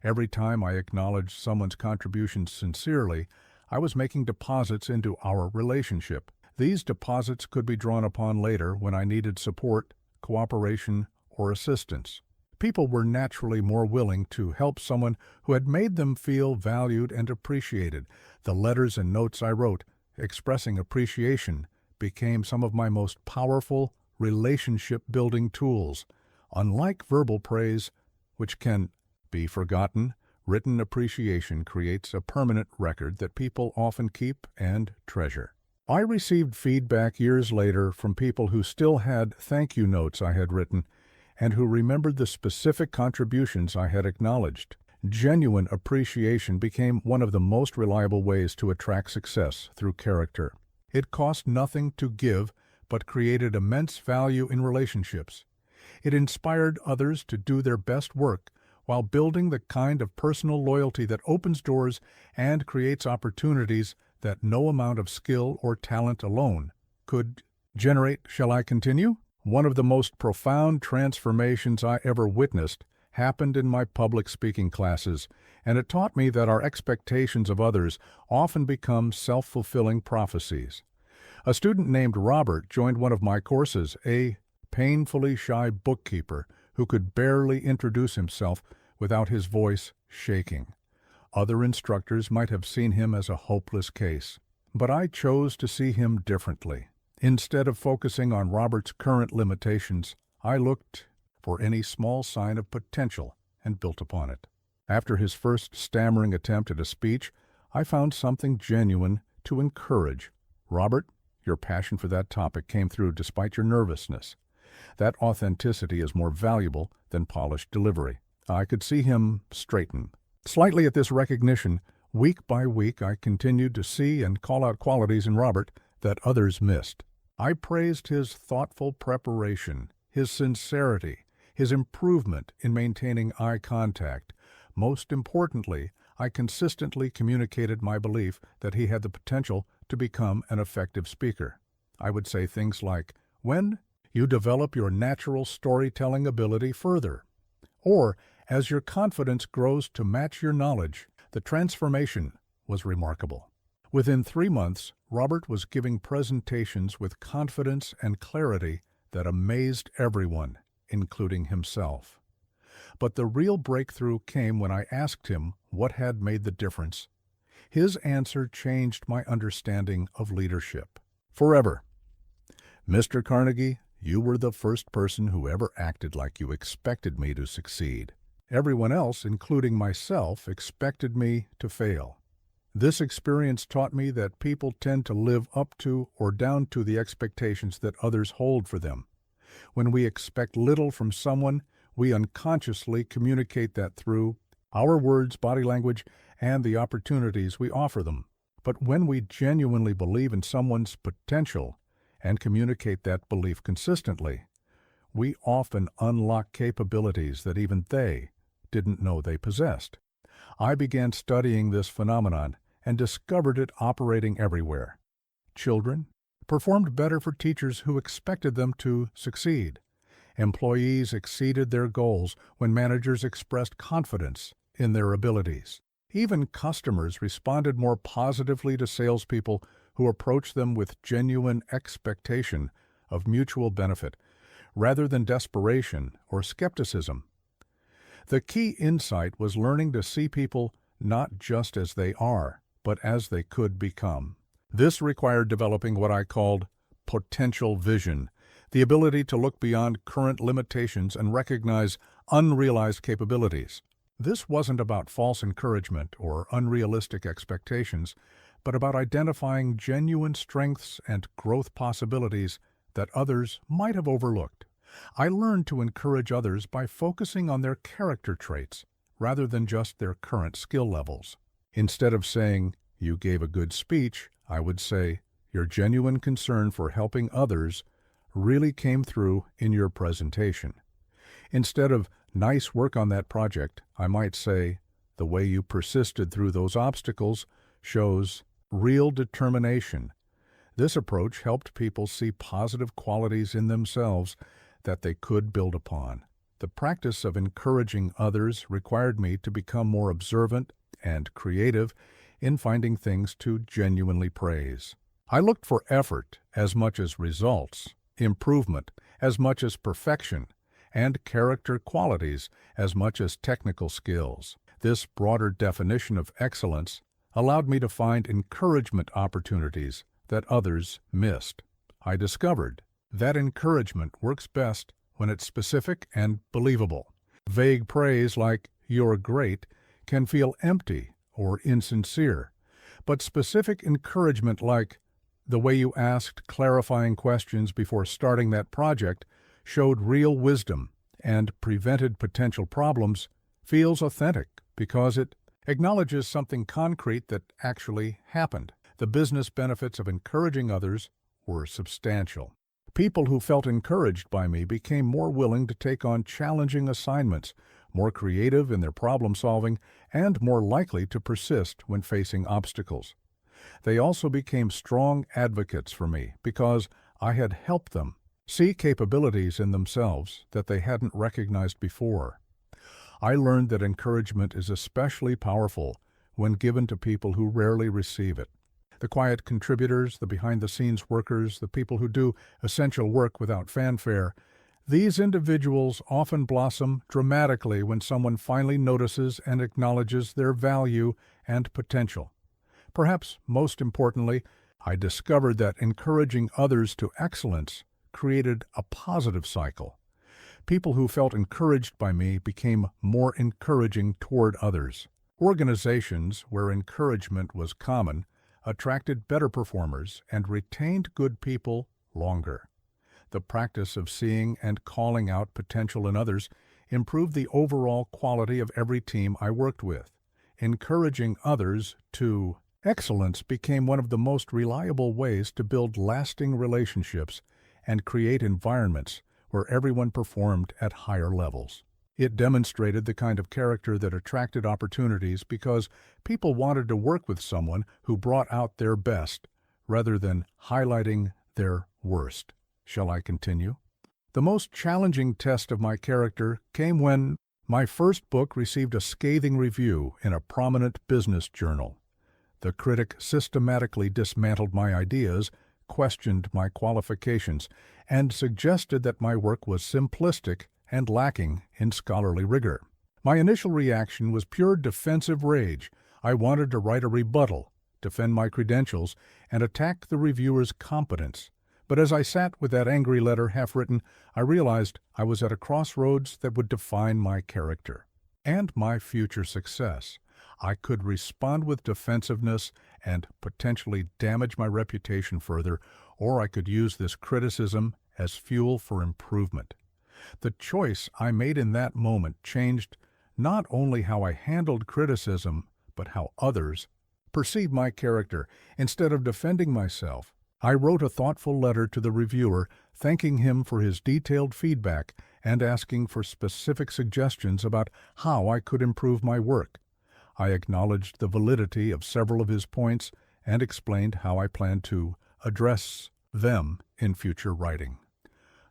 Every time I acknowledged someone's contributions sincerely, I was making deposits into our relationship. These deposits could be drawn upon later when I needed support, cooperation, or assistance. People were naturally more willing to help someone who had made them feel valued and appreciated. The letters and notes I wrote expressing appreciation became some of my most powerful relationship-building tools. Unlike verbal praise, which can be forgotten, written appreciation creates a permanent record that people often keep and treasure. I received feedback years later from people who still had thank you notes I had written and who remembered the specific contributions I had acknowledged. Genuine appreciation became one of the most reliable ways to attract success through character. It cost nothing to give, but created immense value in relationships. It inspired others to do their best work while building the kind of personal loyalty that opens doors and creates opportunities that no amount of skill or talent alone could generate. Shall I continue? One of the most profound transformations I ever witnessed happened in my public speaking classes, and it taught me that our expectations of others often become self-fulfilling prophecies. A student named Robert joined one of my courses, a painfully shy bookkeeper who could barely introduce himself without his voice shaking. Other instructors might have seen him as a hopeless case, but I chose to see him differently. Instead of focusing on Robert's current limitations, I looked for any small sign of potential and built upon it. After his first stammering attempt at a speech, I found something genuine to encourage. Robert, your passion for that topic came through despite your nervousness. That authenticity is more valuable than polished delivery. I could see him straighten. Slightly at this recognition, week by week I continued to see and call out qualities in Robert that others missed. I praised his thoughtful preparation, his sincerity, his improvement in maintaining eye contact. Most importantly, I consistently communicated my belief that he had the potential to become an effective speaker. I would say things like, "When you develop your natural storytelling ability further," or "As your confidence grows to match your knowledge." The transformation was remarkable. Within 3 months, Robert was giving presentations with confidence and clarity that amazed everyone, including himself. But the real breakthrough came when I asked him what had made the difference. His answer changed my understanding of leadership forever. "Mr. Carnegie, you were the first person who ever acted like you expected me to succeed. Everyone else, including myself, expected me to fail. This experience taught me that people tend to live up to or down to the expectations that others hold for them. When we expect little from someone, we unconsciously communicate that through our words, body language, and the opportunities we offer them. But when we genuinely believe in someone's potential and communicate that belief consistently, we often unlock capabilities that even they didn't know they possessed. I began studying this phenomenon and discovered it operating everywhere. Children performed better for teachers who expected them to succeed. Employees exceeded their goals when managers expressed confidence in their abilities. Even customers responded more positively to salespeople who approached them with genuine expectation of mutual benefit, rather than desperation or skepticism. The key insight was learning to see people not just as they are, but as they could become. This required developing what I called potential vision, the ability to look beyond current limitations and recognize unrealized capabilities. This wasn't about false encouragement or unrealistic expectations, but about identifying genuine strengths and growth possibilities that others might have overlooked. I learned to encourage others by focusing on their character traits rather than just their current skill levels. Instead of saying, "You gave a good speech," I would say, "Your genuine concern for helping others really came through in your presentation." Instead of "Nice work on that project," I might say, "The way you persisted through those obstacles shows real determination." This approach helped people see positive qualities in themselves that they could build upon. The practice of encouraging others required me to become more observant and creative in finding things to genuinely praise. I looked for effort as much as results, improvement as much as perfection, and character qualities as much as technical skills. This broader definition of excellence allowed me to find encouragement opportunities that others missed. I discovered that encouragement works best when it's specific and believable. Vague praise like "you're great" can feel empty or insincere, but specific encouragement like "the way you asked clarifying questions before starting that project showed real wisdom and prevented potential problems" feels authentic because it acknowledges something concrete that actually happened. The business benefits of encouraging others were substantial. People who felt encouraged by me became more willing to take on challenging assignments, more creative in their problem solving, and more likely to persist when facing obstacles. They also became strong advocates for me because I had helped them see capabilities in themselves that they hadn't recognized before. I learned that encouragement is especially powerful when given to people who rarely receive it. The quiet contributors, the behind-the-scenes workers, the people who do essential work without fanfare, these individuals often blossom dramatically when someone finally notices and acknowledges their value and potential. Perhaps most importantly, I discovered that encouraging others to excellence created a positive cycle. People who felt encouraged by me became more encouraging toward others. Organizations where encouragement was common attracted better performers and retained good people longer. The practice of seeing and calling out potential in others improved the overall quality of every team I worked with. Encouraging others to excellence became one of the most reliable ways to build lasting relationships and create environments where everyone performed at higher levels. It demonstrated the kind of character that attracted opportunities because people wanted to work with someone who brought out their best rather than highlighting their worst. Shall I continue? The most challenging test of my character came when my first book received a scathing review in a prominent business journal. The critic systematically dismantled my ideas, questioned my qualifications, and suggested that my work was simplistic and lacking in scholarly rigor. My initial reaction was pure defensive rage. I wanted to write a rebuttal, defend my credentials, and attack the reviewer's competence. But as I sat with that angry letter half-written, I realized I was at a crossroads that would define my character and my future success. I could respond with defensiveness and potentially damage my reputation further, or I could use this criticism as fuel for improvement. The choice I made in that moment changed not only how I handled criticism, but how others perceived my character. Instead of defending myself, I wrote a thoughtful letter to the reviewer, thanking him for his detailed feedback and asking for specific suggestions about how I could improve my work. I acknowledged the validity of several of his points and explained how I planned to address them in future writing.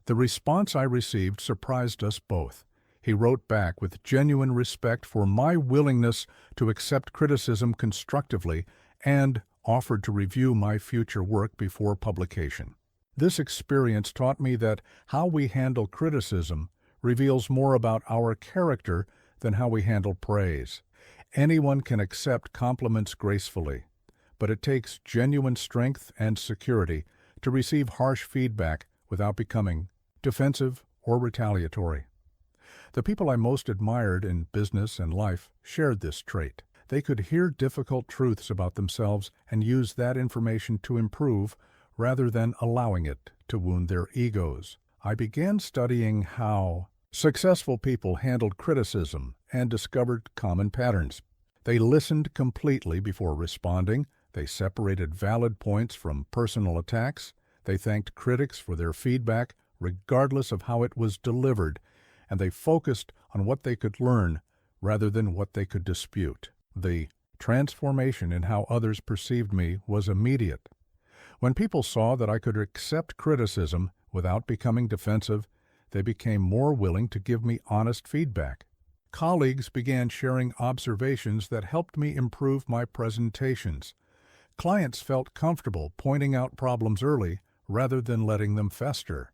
The response I received surprised us both. He wrote back with genuine respect for my willingness to accept criticism constructively and offered to review my future work before publication. This experience taught me that how we handle criticism reveals more about our character than how we handle praise. Anyone can accept compliments gracefully, but it takes genuine strength and security to receive harsh feedback without becoming defensive or retaliatory. The people I most admired in business and life shared this trait. They could hear difficult truths about themselves and use that information to improve rather than allowing it to wound their egos. I began studying how successful people handled criticism and discovered common patterns. They listened completely before responding. They separated valid points from personal attacks. They thanked critics for their feedback, regardless of how it was delivered, and they focused on what they could learn rather than what they could dispute. The transformation in how others perceived me was immediate. When people saw that I could accept criticism without becoming defensive, they became more willing to give me honest feedback. Colleagues began sharing observations that helped me improve my presentations. Clients felt comfortable pointing out problems early rather than letting them fester.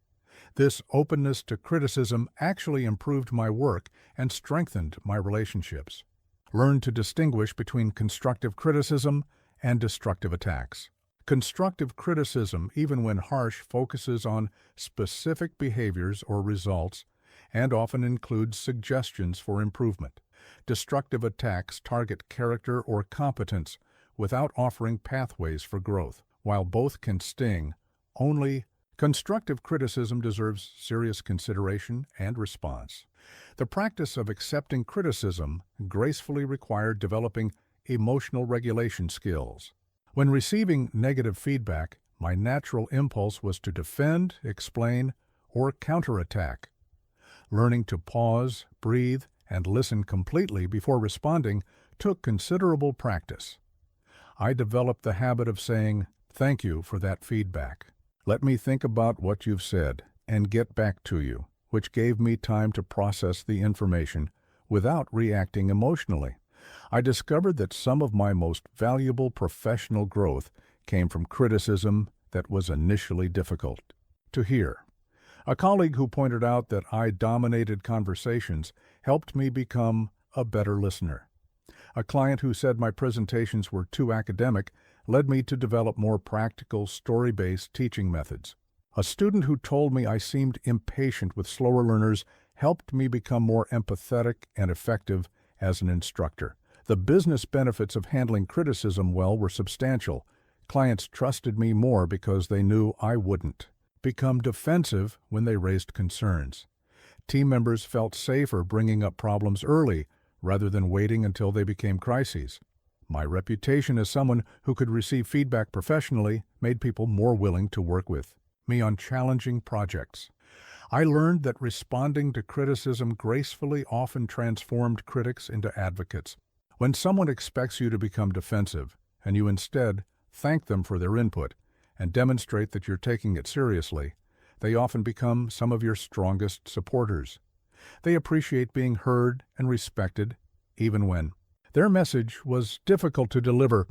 This openness to criticism actually improved my work and strengthened my relationships. Learn to distinguish between constructive criticism and destructive attacks. Constructive criticism, even when harsh, focuses on specific behaviors or results and often includes suggestions for improvement. Destructive attacks target character or competence without offering pathways for growth. While both can sting, only constructive criticism deserves serious consideration and response. The practice of accepting criticism gracefully required developing emotional regulation skills. When receiving negative feedback, my natural impulse was to defend, explain, or counterattack. Learning to pause, breathe, and listen completely before responding took considerable practice. I developed the habit of saying, "Thank you for that feedback. Let me think about what you've said and get back to you," which gave me time to process the information without reacting emotionally. I discovered that some of my most valuable professional growth came from criticism that was initially difficult to hear. A colleague who pointed out that I dominated conversations helped me become a better listener. A client who said my presentations were too academic led me to develop more practical, story-based teaching methods. A student who told me I seemed impatient with slower learners helped me become more empathetic and effective as an instructor. The business benefits of handling criticism well were substantial. Clients trusted me more because they knew I wouldn't become defensive when they raised concerns. Team members felt safer bringing up problems early rather than waiting until they became crises. My reputation as someone who could receive feedback professionally made people more willing to work with me on challenging projects. I learned that responding to criticism gracefully often transformed critics into advocates. When someone expects you to become defensive, and you instead thank them for their input and demonstrate that you're taking it seriously, they often become some of your strongest supporters. They appreciate being heard and respected, even when their message was difficult to deliver.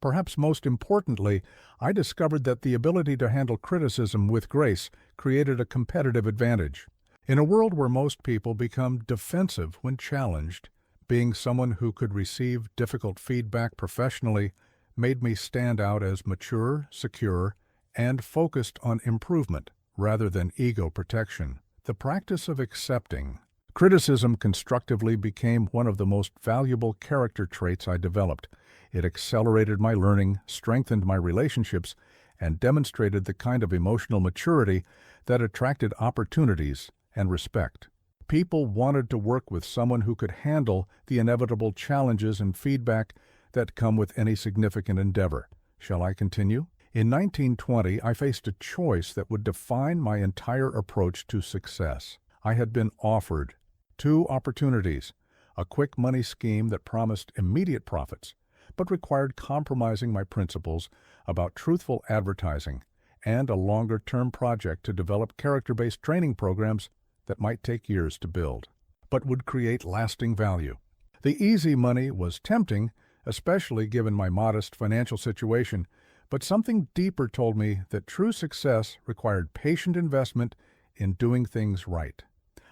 Perhaps most importantly, I discovered that the ability to handle criticism with grace created a competitive advantage. In a world where most people become defensive when challenged, being someone who could receive difficult feedback professionally made me stand out as mature, secure, and focused on improvement rather than ego protection. The practice of accepting criticism constructively became one of the most valuable character traits I developed. It accelerated my learning, strengthened my relationships, and demonstrated the kind of emotional maturity that attracted opportunities and respect. People wanted to work with someone who could handle the inevitable challenges and feedback that come with any significant endeavor. Shall I continue? In 1920, I faced a choice that would define my entire approach to success. I had been offered two opportunities: a quick money scheme that promised immediate profits, but required compromising my principles about truthful advertising, and a longer-term project to develop character-based training programs that might take years to build, but would create lasting value. The easy money was tempting, especially given my modest financial situation, but something deeper told me that true success required patient investment in doing things right.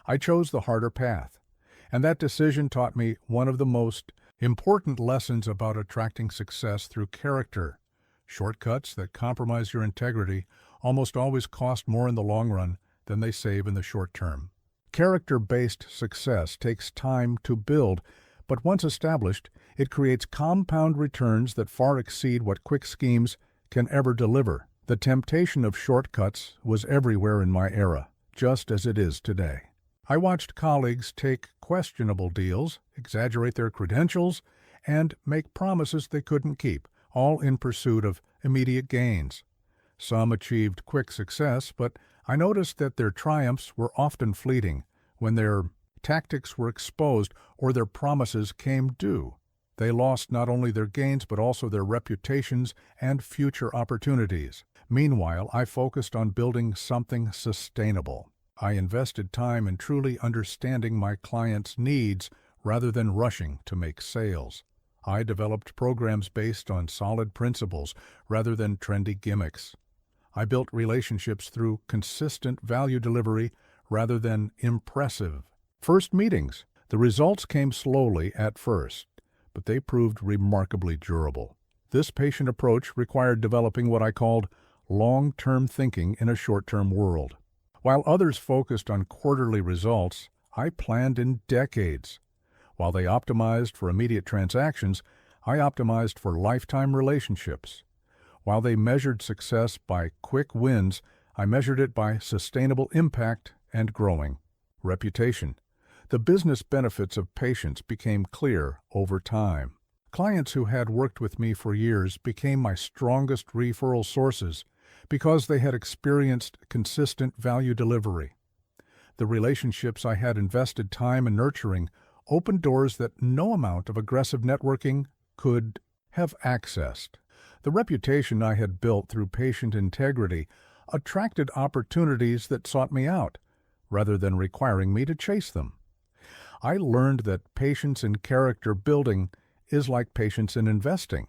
I chose the harder path, and that decision taught me one of the most important lessons about attracting success through character. Shortcuts that compromise your integrity almost always cost more in the long run than they save in the short term. Character-based success takes time to build, but once established, it creates compound returns that far exceed what quick schemes can ever deliver. The temptation of shortcuts was everywhere in my era, just as it is today. I watched colleagues take questionable deals, exaggerate their credentials, and make promises they couldn't keep, all in pursuit of immediate gains. Some achieved quick success, but I noticed that their triumphs were often fleeting when their tactics were exposed or their promises came due. They lost not only their gains but also their reputations and future opportunities. Meanwhile, I focused on building something sustainable. I invested time in truly understanding my clients' needs rather than rushing to make sales. I developed programs based on solid principles rather than trendy gimmicks. I built relationships through consistent value delivery rather than impressive first meetings. The results came slowly at first, but they proved remarkably durable. This patient approach required developing what I called long-term thinking in a short-term world. While others focused on quarterly results, I planned in decades. While they optimized for immediate transactions, I optimized for lifetime relationships. While they measured success by quick wins, I measured it by sustainable impact and growing reputation. The business benefits of patience became clear over time. Clients who had worked with me for years became my strongest referral sources because they had experienced consistent value delivery. The relationships I had invested time in nurturing opened doors that no amount of aggressive networking could have accessed. The reputation I had built through patient integrity attracted opportunities that sought me out, rather than requiring me to chase them. I learned that patience in character building is like patience in investing.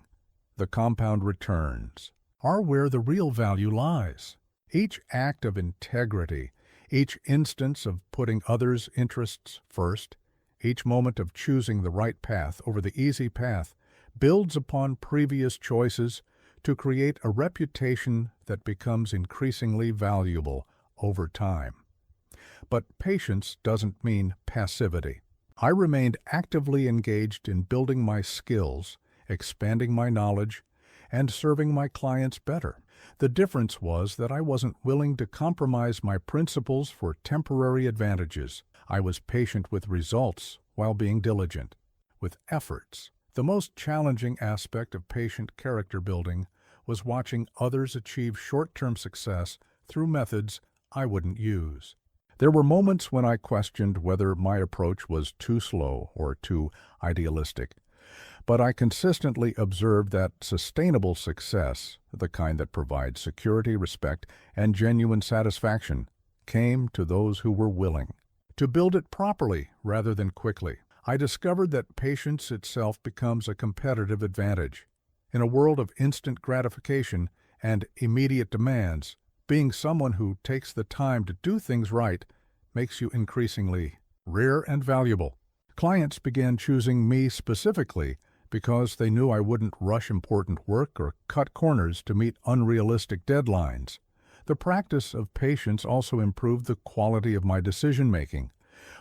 The compound returns are where the real value lies. Each act of integrity, each instance of putting others' interests first, each moment of choosing the right path over the easy path builds upon previous choices to create a reputation that becomes increasingly valuable over time. But patience doesn't mean passivity. I remained actively engaged in building my skills, expanding my knowledge, and serving my clients better. The difference was that I wasn't willing to compromise my principles for temporary advantages. I was patient with results while being diligent with efforts. The most challenging aspect of patient character building was watching others achieve short-term success through methods I wouldn't use. There were moments when I questioned whether my approach was too slow or too idealistic, but I consistently observed that sustainable success, the kind that provides security, respect, and genuine satisfaction, came to those who were willing to build it properly rather than quickly. I discovered that patience itself becomes a competitive advantage. In a world of instant gratification and immediate demands, being someone who takes the time to do things right makes you increasingly rare and valuable. Clients began choosing me specifically because they knew I wouldn't rush important work or cut corners to meet unrealistic deadlines. The practice of patience also improved the quality of my decision-making.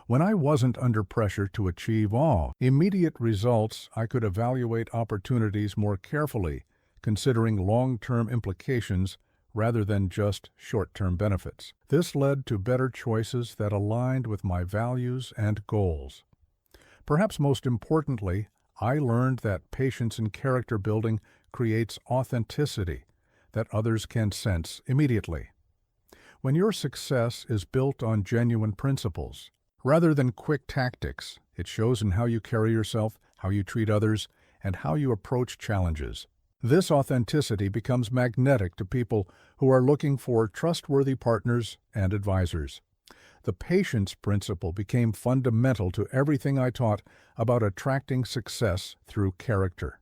When I wasn't under pressure to achieve immediate results, I could evaluate opportunities more carefully, considering long-term implications rather than just short-term benefits. This led to better choices that aligned with my values and goals. Perhaps most importantly, I learned that patience in character building creates authenticity that others can sense immediately. When your success is built on genuine principles, rather than quick tactics, it shows in how you carry yourself, how you treat others, and how you approach challenges. This authenticity becomes magnetic to people who are looking for trustworthy partners and advisors. The patience principle became fundamental to everything I taught about attracting success through character.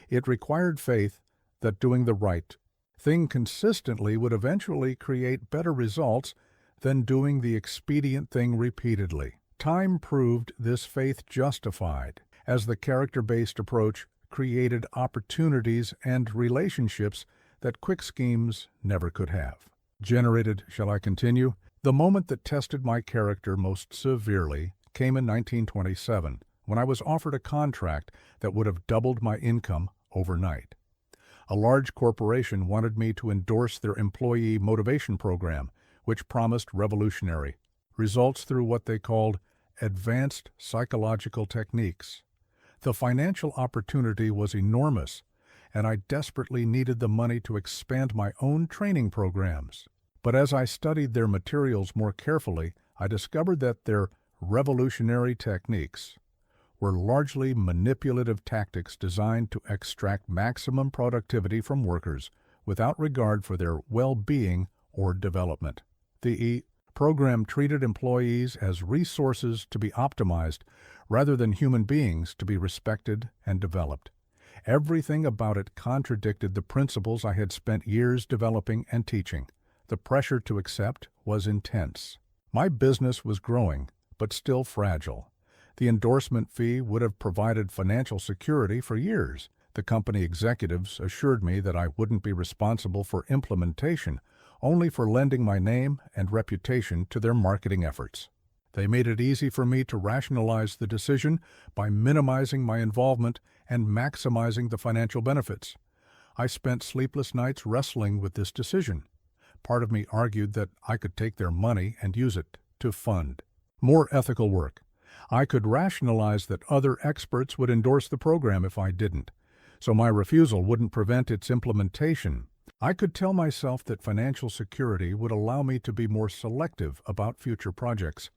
It required faith that doing the right thing consistently would eventually create better results than doing the expedient thing repeatedly. Time proved this faith justified, as the character-based approach created opportunities and relationships that quick schemes never could have. Shall I continue? The moment that tested my character most severely came in 1927, when I was offered a contract that would have doubled my income overnight. A large corporation wanted me to endorse their employee motivation program, which promised revolutionary results through what they called advanced psychological techniques. The financial opportunity was enormous, and I desperately needed the money to expand my own training programs. But as I studied their materials more carefully, I discovered that their revolutionary techniques were largely manipulative tactics designed to extract maximum productivity from workers without regard for their well-being or development. The program treated employees as resources to be optimized rather than human beings to be respected and developed. Everything about it contradicted the principles I had spent years developing and teaching. The pressure to accept was intense. My business was growing, but still fragile. The endorsement fee would have provided financial security for years. The company executives assured me that I wouldn't be responsible for implementation, only for lending my name and reputation to their marketing efforts. They made it easy for me to rationalize the decision by minimizing my involvement and maximizing the financial benefits. I spent sleepless nights wrestling with this decision. Part of me argued that I could take their money and use it to fund more ethical work. I could rationalize that other experts would endorse the program if I didn't, so my refusal wouldn't prevent its implementation. I could tell myself that financial security would allow me to be more selective about future projects.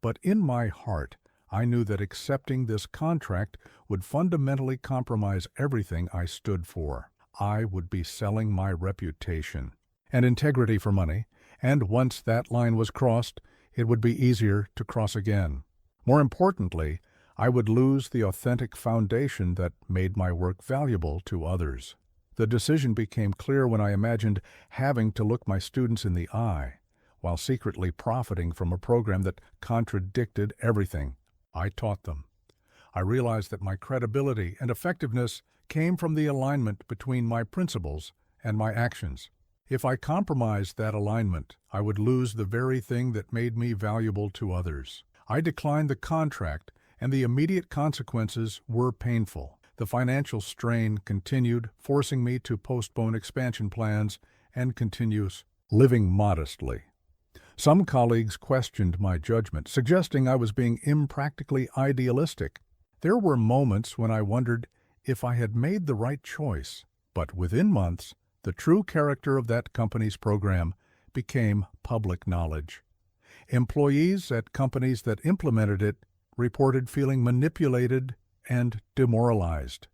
But in my heart, I knew that accepting this contract would fundamentally compromise everything I stood for. I would be selling my reputation and integrity for money, and once that line was crossed, it would be easier to cross again. More importantly, I would lose the authentic foundation that made my work valuable to others. The decision became clear when I imagined having to look my students in the eye while secretly profiting from a program that contradicted everything I taught them. I realized that my credibility and effectiveness came from the alignment between my principles and my actions. If I compromised that alignment, I would lose the very thing that made me valuable to others. I declined the contract, and the immediate consequences were painful. The financial strain continued, forcing me to postpone expansion plans and continue living modestly. Some colleagues questioned my judgment, suggesting I was being impractically idealistic. There were moments when I wondered if I had made the right choice, but within months, the true character of that company's program became public knowledge. Employees at companies that implemented it reported feeling manipulated and demoralized.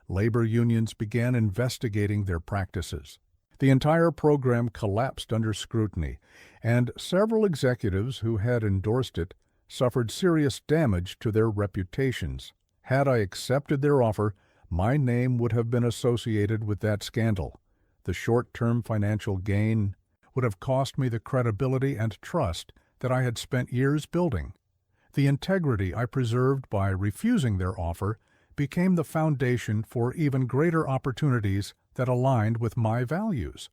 Labor unions began investigating their practices. The entire program collapsed under scrutiny, and several executives who had endorsed it suffered serious damage to their reputations. Had I accepted their offer, my name would have been associated with that scandal. The short-term financial gain would have cost me the credibility and trust that I had spent years building. The integrity I preserved by refusing their offer became the foundation for even greater opportunities that aligned with my values.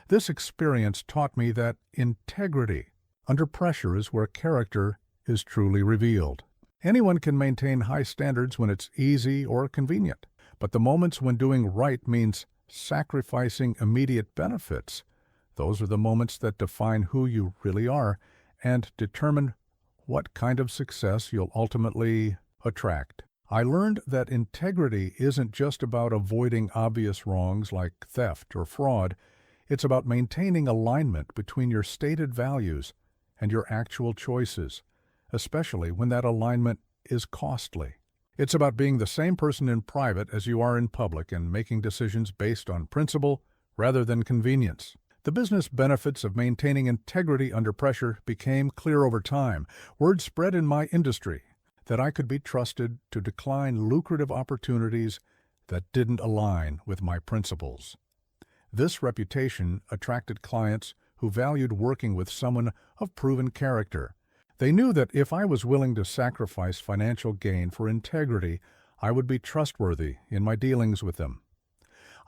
This experience taught me that integrity under pressure is where character is truly revealed. Anyone can maintain high standards when it's easy or convenient, but the moments when doing right means sacrificing immediate benefits, those are the moments that define who you really are and determine what kind of success you'll ultimately attract. I learned that integrity isn't just about avoiding obvious wrongs like theft or fraud. It's about maintaining alignment between your stated values and your actual choices, especially when that alignment is costly. It's about being the same person in private as you are in public and making decisions based on principle rather than convenience. The business benefits of maintaining integrity under pressure became clear over time. Word spread in my industry that I could be trusted to decline lucrative opportunities that didn't align with my principles. This reputation attracted clients who valued working with someone of proven character. They knew that if I was willing to sacrifice financial gain for integrity, I would be trustworthy in my dealings with them.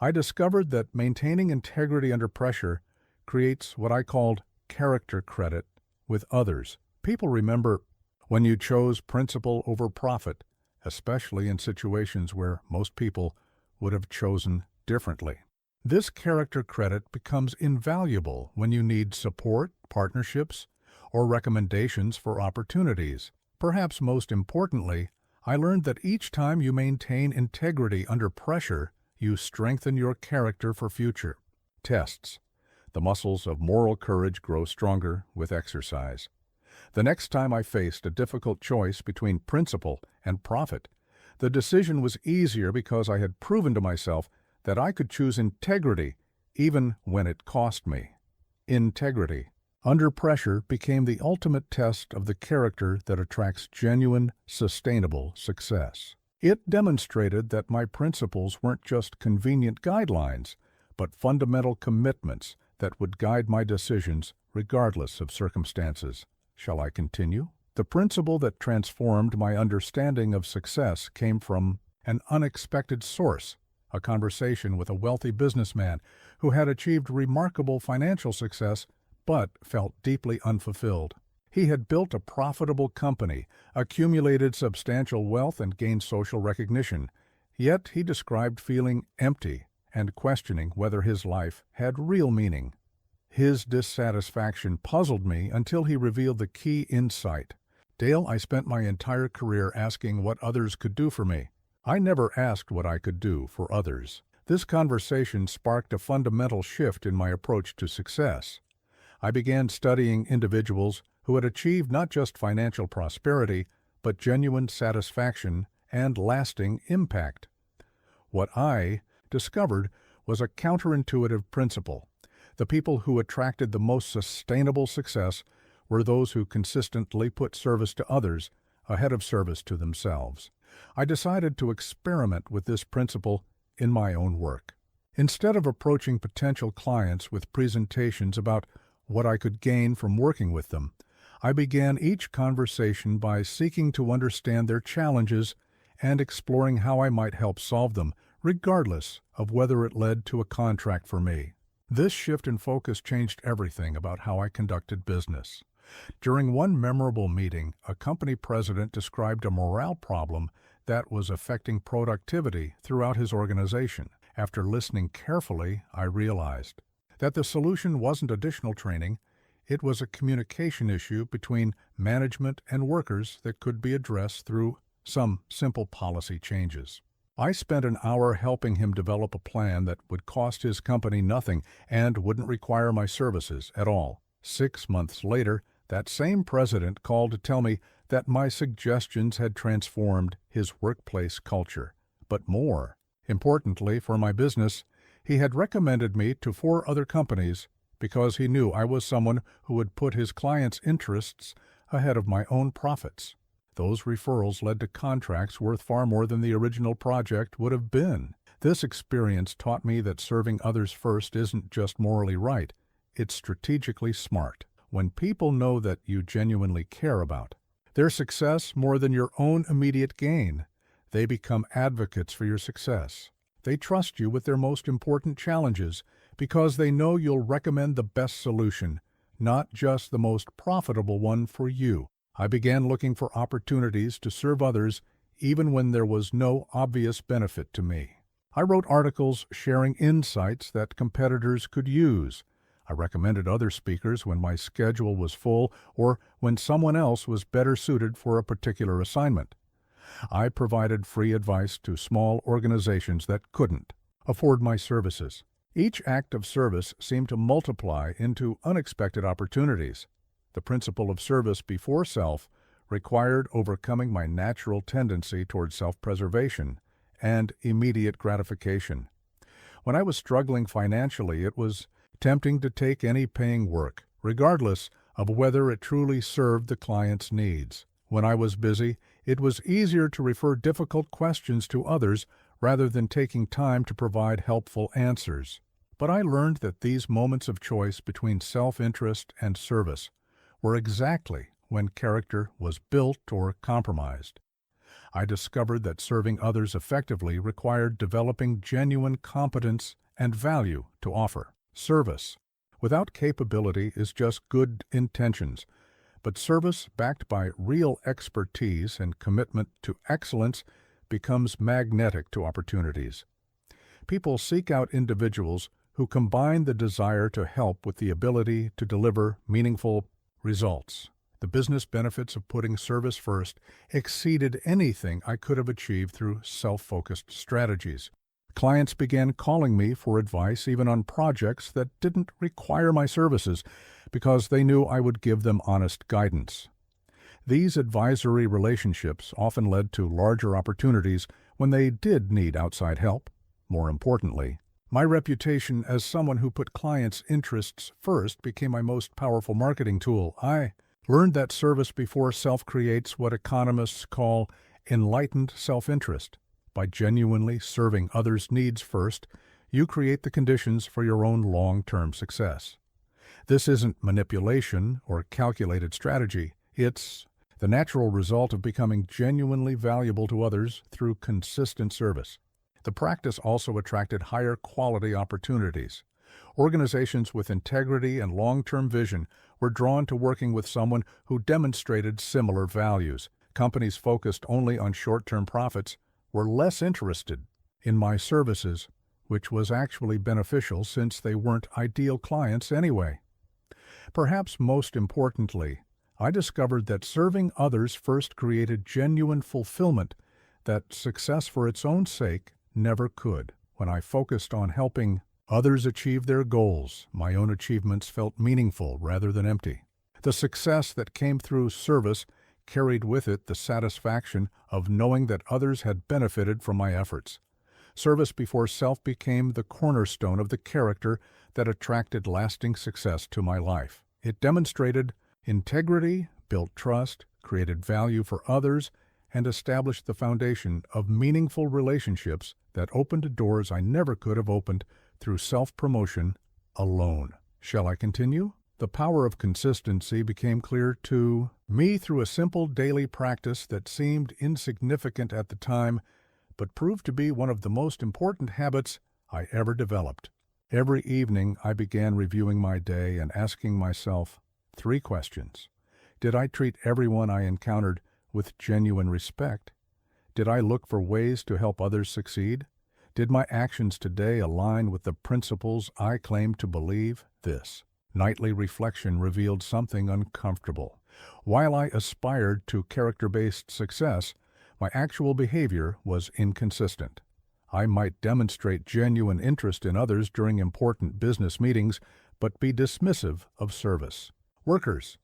I discovered that maintaining integrity under pressure creates what I called character credit with others. People remember when you chose principle over profit, especially in situations where most people would have chosen differently. This character credit becomes invaluable when you need support, partnerships, or recommendations for opportunities. Perhaps most importantly, I learned that each time you maintain integrity under pressure, you strengthen your character for future tests. The muscles of moral courage grow stronger with exercise. The next time I faced a difficult choice between principle and profit, the decision was easier because I had proven to myself that I could choose integrity even when it cost me. Integrity under pressure became the ultimate test of the character that attracts genuine, sustainable success. It demonstrated that my principles weren't just convenient guidelines, but fundamental commitments that would guide my decisions regardless of circumstances. Shall I continue? The principle that transformed my understanding of success came from an unexpected source, a conversation with a wealthy businessman who had achieved remarkable financial success but felt deeply unfulfilled. He had built a profitable company, accumulated substantial wealth, and gained social recognition, yet he described feeling empty and questioning whether his life had real meaning. His dissatisfaction puzzled me until he revealed the key insight. "Dale, I spent my entire career asking what others could do for me. I never asked what I could do for others." This conversation sparked a fundamental shift in my approach to success. I began studying individuals who had achieved not just financial prosperity, but genuine satisfaction and lasting impact. What I discovered was a counterintuitive principle. The people who attracted the most sustainable success were those who consistently put service to others ahead of service to themselves. I decided to experiment with this principle in my own work. Instead of approaching potential clients with presentations about what I could gain from working with them, I began each conversation by seeking to understand their challenges and exploring how I might help solve them, regardless of whether it led to a contract for me. This shift in focus changed everything about how I conducted business. During one memorable meeting, a company president described a morale problem that was affecting productivity throughout his organization. After listening carefully, I realized that the solution wasn't additional training, it was a communication issue between management and workers that could be addressed through some simple policy changes. I spent an hour helping him develop a plan that would cost his company nothing and wouldn't require my services at all. 6 months later, that same president called to tell me that my suggestions had transformed his workplace culture. But more importantly for my business, he had recommended me to 4 other companies because he knew I was someone who would put his clients' interests ahead of my own profits. Those referrals led to contracts worth far more than the original project would have been. This experience taught me that serving others first isn't just morally right, it's strategically smart. when people know that you genuinely care about their success more than your own immediate gain. They become advocates for your success. They trust you with their most important challenges because they know you'll recommend the best solution, not just the most profitable one for you. I began looking for opportunities to serve others even when there was no obvious benefit to me. I wrote articles sharing insights that competitors could use. I recommended other speakers when my schedule was full or when someone else was better suited for a particular assignment. I provided free advice to small organizations that couldn't afford my services. Each act of service seemed to multiply into unexpected opportunities. The principle of service before self required overcoming my natural tendency toward self-preservation and immediate gratification. When I was struggling financially, it was tempting to take any paying work, regardless of whether it truly served the client's needs. When I was busy, it was easier to refer difficult questions to others rather than taking time to provide helpful answers. But I learned that these moments of choice between self-interest and service were exactly when character was built or compromised. I discovered that serving others effectively required developing genuine competence and value to offer. Service without capability is just good intentions, but service backed by real expertise and commitment to excellence becomes magnetic to opportunities. People seek out individuals who combine the desire to help with the ability to deliver meaningful results. The business benefits of putting service first exceeded anything I could have achieved through self-focused strategies. Clients began calling me for advice even on projects that didn't require my services because they knew I would give them honest guidance. These advisory relationships often led to larger opportunities when they did need outside help. More importantly, my reputation as someone who put clients' interests first became my most powerful marketing tool. I learned that service before self creates what economists call enlightened self-interest. By genuinely serving others' needs first, you create the conditions for your own long-term success. This isn't manipulation or calculated strategy. It's the natural result of becoming genuinely valuable to others through consistent service. The practice also attracted higher quality opportunities. Organizations with integrity and long-term vision were drawn to working with someone who demonstrated similar values. Companies focused only on short-term profits were less interested in my services, which was actually beneficial since they weren't ideal clients anyway. Perhaps most importantly, I discovered that serving others first created genuine fulfillment that success for its own sake never could. When I focused on helping others achieve their goals, my own achievements felt meaningful rather than empty. The success that came through service carried with it the satisfaction of knowing that others had benefited from my efforts. Service before self became the cornerstone of the character that attracted lasting success to my life. It demonstrated integrity, built trust, created value for others, and established the foundation of meaningful relationships that opened doors I never could have opened through self-promotion alone. Shall I continue? The power of consistency became clear to me through a simple daily practice that seemed insignificant at the time, but proved to be one of the most important habits I ever developed. Every evening I began reviewing my day and asking myself 3 questions. Did I treat everyone I encountered with genuine respect? Did I look for ways to help others succeed? Did my actions today align with the principles I claim to believe? This nightly reflection revealed something uncomfortable. While I aspired to character-based success, my actual behavior was inconsistent. I might demonstrate genuine interest in others during important business meetings, but be dismissive of service. Workers.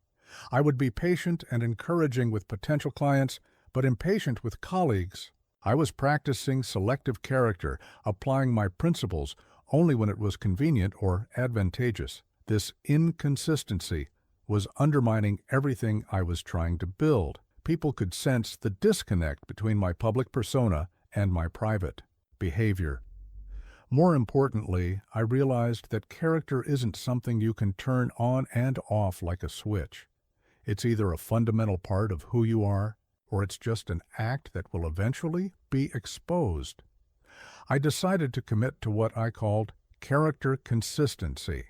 I would be patient and encouraging with potential clients, but impatient with colleagues. I was practicing selective character, applying my principles only when it was convenient or advantageous. This inconsistency was undermining everything I was trying to build. People could sense the disconnect between my public persona and my private behavior. More importantly, I realized that character isn't something you can turn on and off like a switch. It's either a fundamental part of who you are, or it's just an act that will eventually be exposed. I decided to commit to what I called character consistency,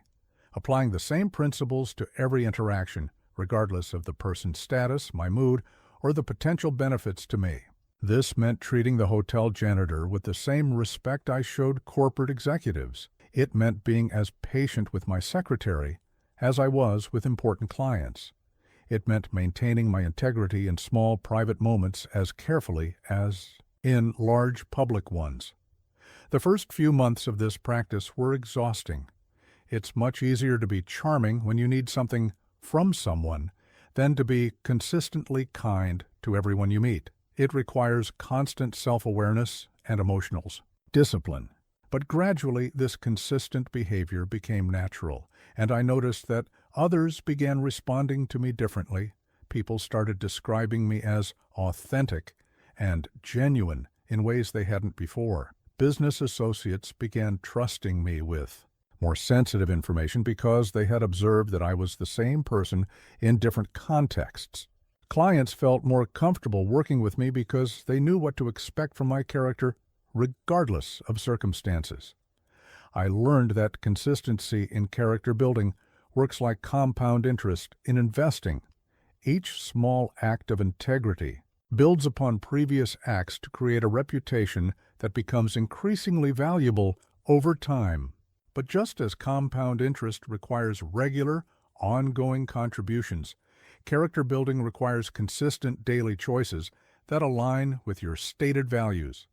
applying the same principles to every interaction, regardless of the person's status, my mood, or the potential benefits to me. This meant treating the hotel janitor with the same respect I showed corporate executives. It meant being as patient with my secretary as I was with important clients. It meant maintaining my integrity in small private moments as carefully as in large public ones. The first few months of this practice were exhausting. It's much easier to be charming when you need something from someone than to be consistently kind to everyone you meet. It requires constant self-awareness and emotional discipline. But gradually, this consistent behavior became natural, and I noticed that others began responding to me differently. People started describing me as authentic and genuine in ways they hadn't before. Business associates began trusting me with more sensitive information because they had observed that I was the same person in different contexts. Clients felt more comfortable working with me because they knew what to expect from my character regardless of circumstances. I learned that consistency in character building works like compound interest in investing. Each small act of integrity builds upon previous acts to create a reputation that becomes increasingly valuable over time. But just as compound interest requires regular, ongoing contributions, character building requires consistent daily choices that align with your stated values.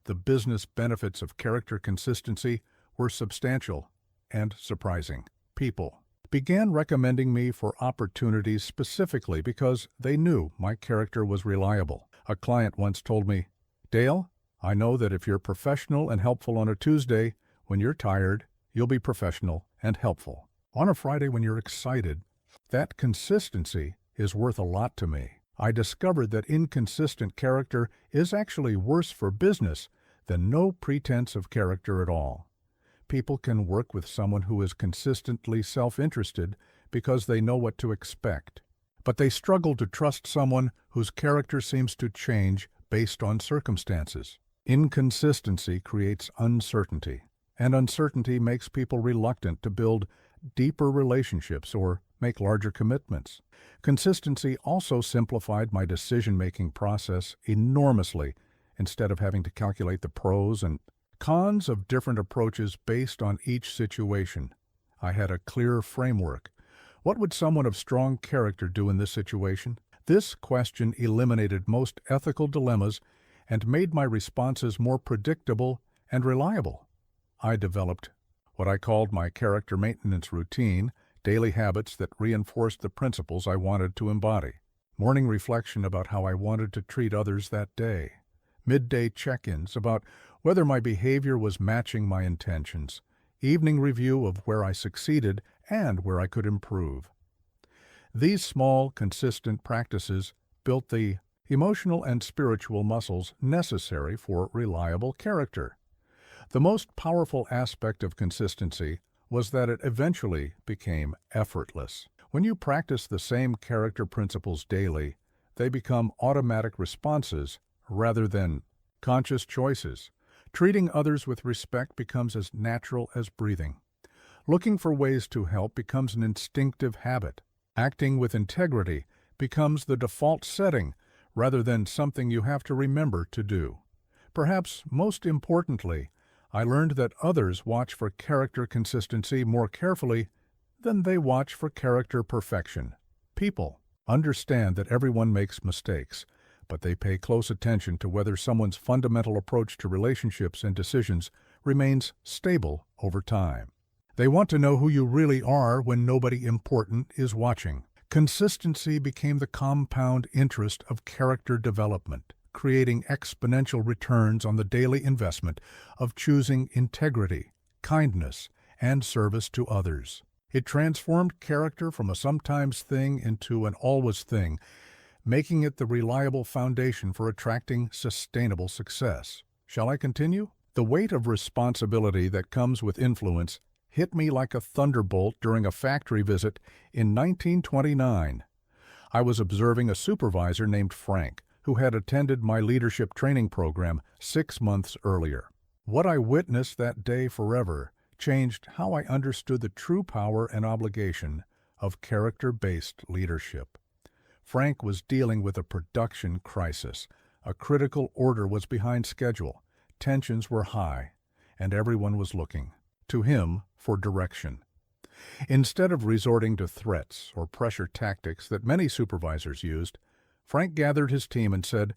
The business benefits of character consistency were substantial and surprising. People began recommending me for opportunities specifically because they knew my character was reliable. A client once told me, "Dale, I know that if you're professional and helpful on a Tuesday, when you're tired, you'll be professional and helpful. On a Friday when you're excited." That consistency is worth a lot to me. I discovered that inconsistent character is actually worse for business than no pretense of character at all. People can work with someone who is consistently self-interested because they know what to expect. But they struggle to trust someone whose character seems to change based on circumstances. Inconsistency creates uncertainty, and uncertainty makes people reluctant to build deeper relationships or make larger commitments. Consistency also simplified my decision-making process enormously. Instead of having to calculate the pros and cons of different approaches based on each situation, I had a clear framework. What would someone of strong character do in this situation? This question eliminated most ethical dilemmas and made my responses more predictable and reliable. I developed what I called my character maintenance routine, daily habits that reinforced the principles I wanted to embody. Morning reflection about how I wanted to treat others that day. Midday check-ins about whether my behavior was matching my intentions. Evening review of where I succeeded and where I could improve. These small, consistent practices built the emotional and spiritual muscles necessary for reliable character. The most powerful aspect of consistency was that it eventually became effortless. When you practice the same character principles daily, they become automatic responses rather than conscious choices. Treating others with respect becomes as natural as breathing. Looking for ways to help becomes an instinctive habit. Acting with integrity becomes the default setting rather than something you have to remember to do. Perhaps most importantly, I learned that others watch for character consistency more carefully than they watch for character perfection. People understand that everyone makes mistakes, but they pay close attention to whether someone's fundamental approach to relationships and decisions remains stable over time. They want to know who you really are when nobody important is watching. Consistency became the compound interest of character development, creating exponential returns on the daily investment of choosing integrity, kindness, and service to others. It transformed character from a sometimes thing into an always thing, making it the reliable foundation for attracting sustainable success. Shall I continue? The weight of responsibility that comes with influence hit me like a thunderbolt during a factory visit in 1929. I was observing a supervisor named Frank, who had attended my leadership training program 6 months earlier. What I witnessed that day forever changed how I understood the true power and obligation of character-based leadership. Frank was dealing with a production crisis. A critical order was behind schedule, tensions were high, and everyone was looking to him for direction. Instead of resorting to threats or pressure tactics that many supervisors used, Frank gathered his team and said,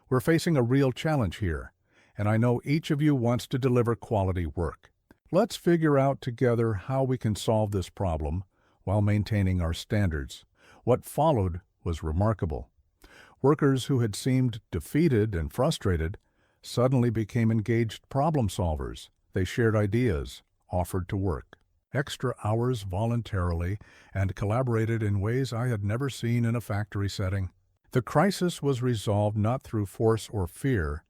"We're facing a real challenge here, and I know each of you wants to deliver quality work. Let's figure out together how we can solve this problem while maintaining our standards." What followed was remarkable. Workers who had seemed defeated and frustrated suddenly became engaged problem solvers. They shared ideas, offered to work extra hours voluntarily, and collaborated in ways I had never seen in a factory setting. The crisis was resolved not through force or fear,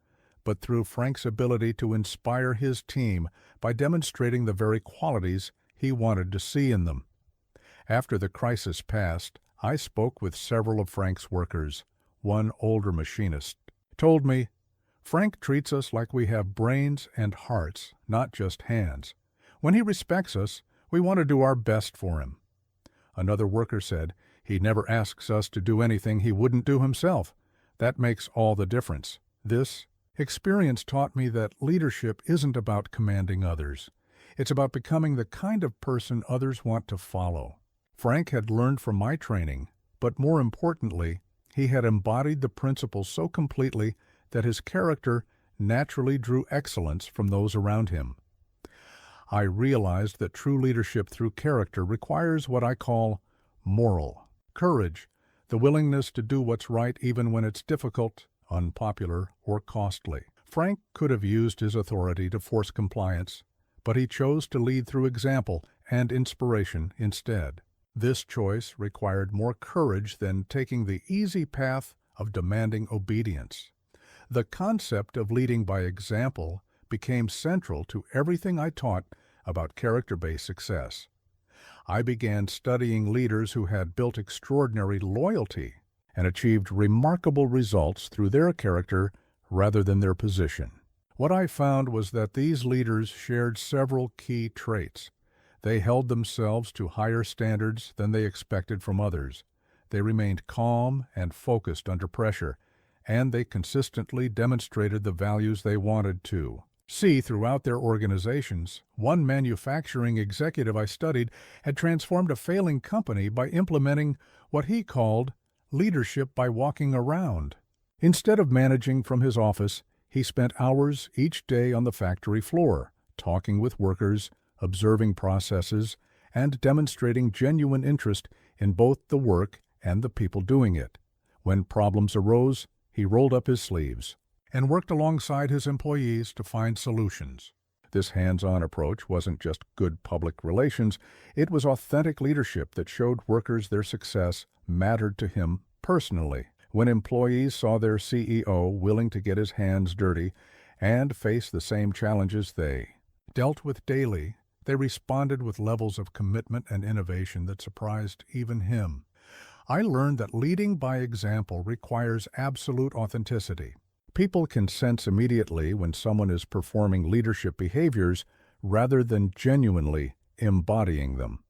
but through Frank's ability to inspire his team by demonstrating the very qualities he wanted to see in them. After the crisis passed, I spoke with several of Frank's workers. One older machinist told me, "Frank treats us like we have brains and hearts, not just hands. When he respects us, we want to do our best for him." Another worker said, "He never asks us to do anything he wouldn't do himself. That makes all the difference." This experience taught me that leadership isn't about commanding others. It's about becoming the kind of person others want to follow. Frank had learned from my training, but more importantly, he had embodied the principles so completely that his character naturally drew excellence from those around him. I realized that true leadership through character requires what I call moral courage, the willingness to do what's right even when it's difficult, unpopular, or costly. Frank could have used his authority to force compliance, but he chose to lead through example and inspiration instead. This choice required more courage than taking the easy path of demanding obedience. The concept of leading by example became central to everything I taught about character-based success. I began studying leaders who had built extraordinary loyalty and achieved remarkable results through their character rather than their position. What I found was that these leaders shared several key traits. They held themselves to higher standards than they expected from others. They remained calm and focused under pressure, and they consistently demonstrated the values they wanted to see throughout their organizations. One manufacturing executive I studied had transformed a failing company by implementing what he called leadership by walking around. Instead of managing from his office, he spent hours each day on the factory floor, talking with workers, observing processes, and demonstrating genuine interest in both the work and the people doing it. When problems arose, he rolled up his sleeves and worked alongside his employees to find solutions. This hands-on approach wasn't just good public relations, it was authentic leadership that showed workers their success mattered to him personally. When employees saw their CEO willing to get his hands dirty and face the same challenges they dealt with daily, they responded with levels of commitment and innovation that surprised even him. I learned that leading by example requires absolute authenticity. People can sense immediately when someone is performing leadership behaviors rather than genuinely embodying them.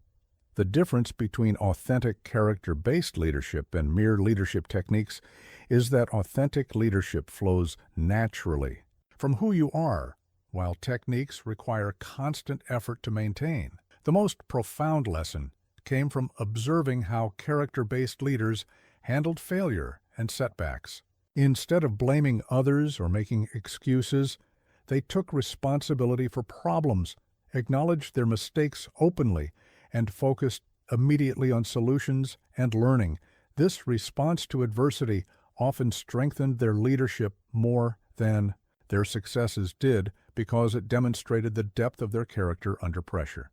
The difference between authentic character-based leadership and mere leadership techniques is that authentic leadership flows naturally from who you are, while techniques require constant effort to maintain. The most profound lesson came from observing how character-based leaders handled failure and setbacks. Instead of blaming others or making excuses, they took responsibility for problems, acknowledged their mistakes openly, and focused immediately on solutions and learning. This response to adversity often strengthened their leadership more than their successes did because it demonstrated the depth of their character under pressure.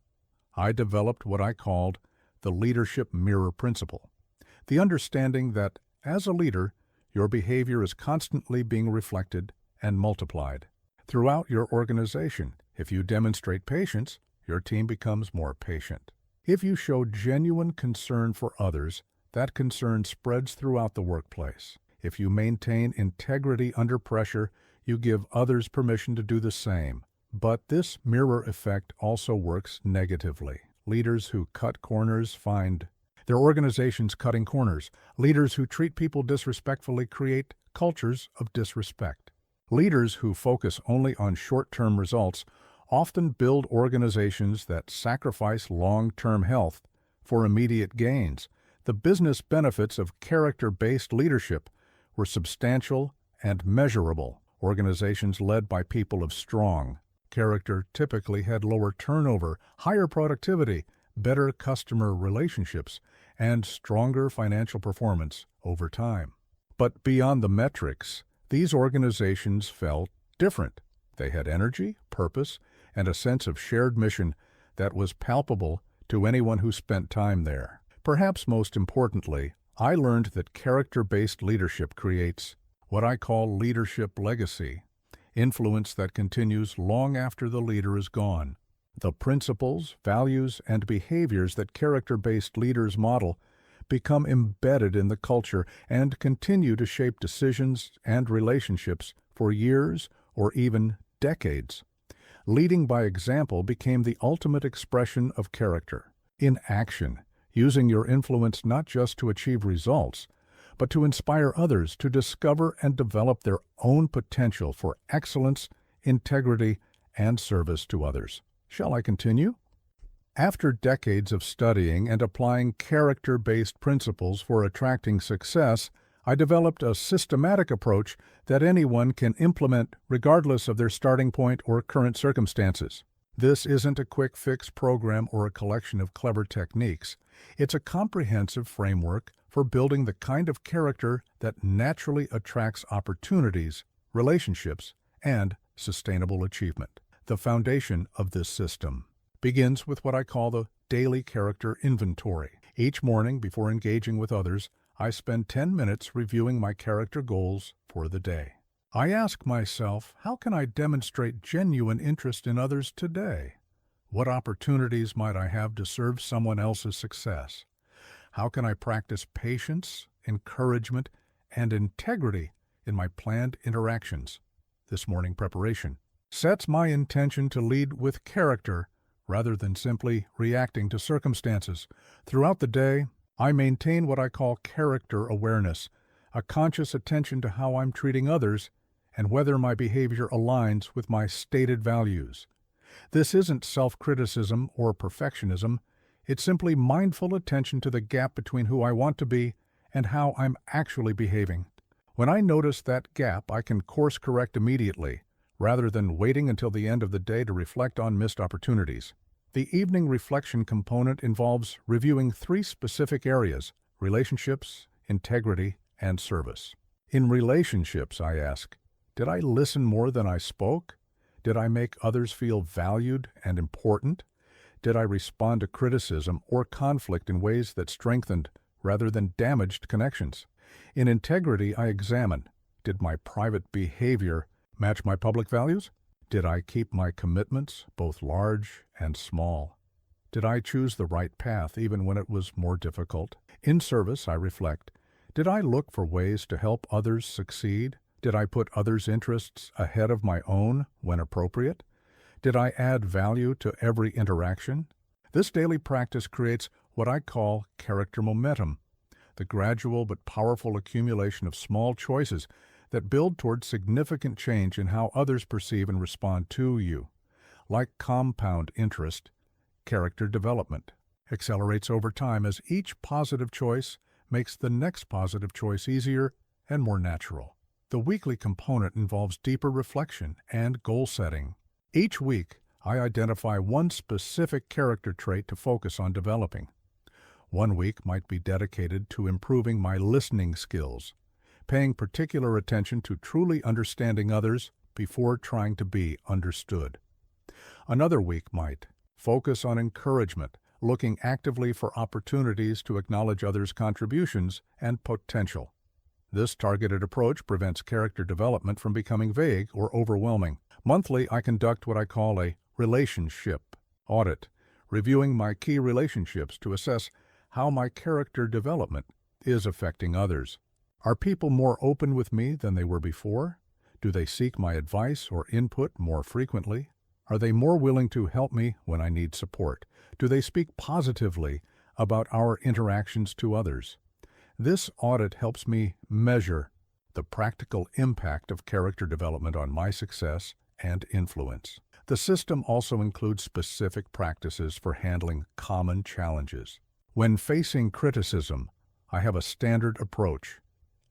I developed what I called the leadership mirror principle, the understanding that, as a leader, your behavior is constantly being reflected and multiplied. Throughout your organization, if you demonstrate patience, your team becomes more patient. If you show genuine concern for others, that concern spreads throughout the workplace. If you maintain integrity under pressure, you give others permission to do the same. But this mirror effect also works negatively. Leaders who cut corners find their organizations cutting corners. Leaders who treat people disrespectfully create cultures of disrespect. Leaders who focus only on short-term results often build organizations that sacrifice long-term health for immediate gains. The business benefits of character-based leadership were substantial and measurable. Organizations led by people of strong character typically had lower turnover, higher productivity, better customer relationships, and stronger financial performance over time. But beyond the metrics, these organizations felt different. They had energy, purpose, and a sense of shared mission that was palpable to anyone who spent time there. Perhaps most importantly, I learned that character-based leadership creates what I call leadership legacy, influence that continues long after the leader is gone. The principles, values, and behaviors that character-based leaders model become embedded in the culture and continue to shape decisions and relationships for years or even decades. Leading by example became the ultimate expression of character. In action, using your influence not just to achieve results, but to inspire others to discover and develop their own potential for excellence, integrity, and service to others. Shall I continue? After decades of studying and applying character-based principles for attracting success, I developed a systematic approach that anyone can implement regardless of their starting point or current circumstances. This isn't a quick-fix program or a collection of clever techniques. It's a comprehensive framework for building the kind of character that naturally attracts opportunities, relationships, and sustainable achievement. The foundation of this system begins with what I call the daily character inventory. Each morning, before engaging with others, I spend 10 minutes reviewing my character goals for the day. I ask myself, how can I demonstrate genuine interest in others today? What opportunities might I have to serve someone else's success? How can I practice patience, encouragement, and integrity in my planned interactions? This morning preparation sets my intention to lead with character rather than simply reacting to circumstances. Throughout the day, I maintain what I call character awareness, a conscious attention to how I'm treating others and whether my behavior aligns with my stated values. This isn't self-criticism or perfectionism. It's simply mindful attention to the gap between who I want to be and how I'm actually behaving. When I notice that gap, I can course correct immediately, rather than waiting until the end of the day to reflect on missed opportunities. The evening reflection component involves reviewing 3 specific areas: relationships, integrity, and service. In relationships, I ask, did I listen more than I spoke? Did I make others feel valued and important? Did I respond to criticism or conflict in ways that strengthened rather than damaged connections? In integrity, I examine, did my private behavior match my public values? Did I keep my commitments, both large and small? Did I choose the right path even when it was more difficult? In service, I reflect, did I look for ways to help others succeed? Did I put others' interests ahead of my own when appropriate? Did I add value to every interaction? This daily practice creates what I call character momentum, the gradual but powerful accumulation of small choices that build toward significant change in how others perceive and respond to you. Like compound interest, character development accelerates over time as each positive choice makes the next positive choice easier and more natural. The weekly component involves deeper reflection and goal setting. Each week, I identify one specific character trait to focus on developing. One week might be dedicated to improving my listening skills, paying particular attention to truly understanding others before trying to be understood. Another week might focus on encouragement, looking actively for opportunities to acknowledge others' contributions and potential. This targeted approach prevents character development from becoming vague or overwhelming. Monthly, I conduct what I call a relationship audit, reviewing my key relationships to assess how my character development is affecting others. Are people more open with me than they were before? Do they seek my advice or input more frequently? Are they more willing to help me when I need support? Do they speak positively about our interactions to others? This audit helps me measure the practical impact of character development on my success and influence. The system also includes specific practices for handling common challenges. When facing criticism, I have a standard approach.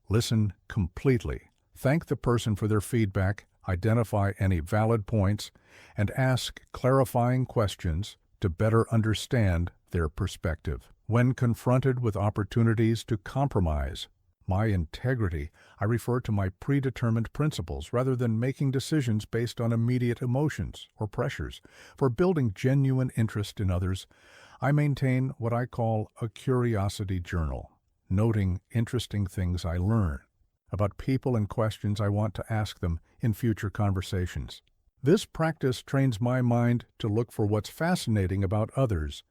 Listen completely. Thank the person for their feedback, identify any valid points, and ask clarifying questions to better understand their perspective. When confronted with opportunities to compromise my integrity, I refer to my predetermined principles rather than making decisions based on immediate emotions or pressures. For building genuine interest in others, I maintain what I call a curiosity journal, noting interesting things I learn about people and questions I want to ask them in future conversations. This practice trains my mind to look for what's fascinating about others,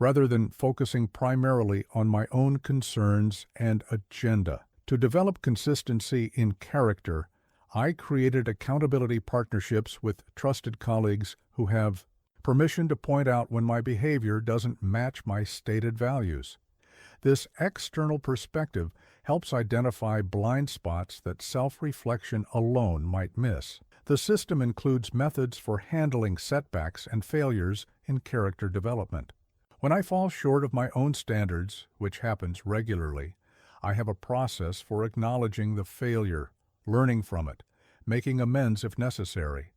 rather than focusing primarily on my own concerns and agenda. To develop consistency in character, I created accountability partnerships with trusted colleagues who have permission to point out when my behavior doesn't match my stated values. This external perspective helps identify blind spots that self-reflection alone might miss. The system includes methods for handling setbacks and failures in character development. When I fall short of my own standards, which happens regularly, I have a process for acknowledging the failure, learning from it, making amends if necessary,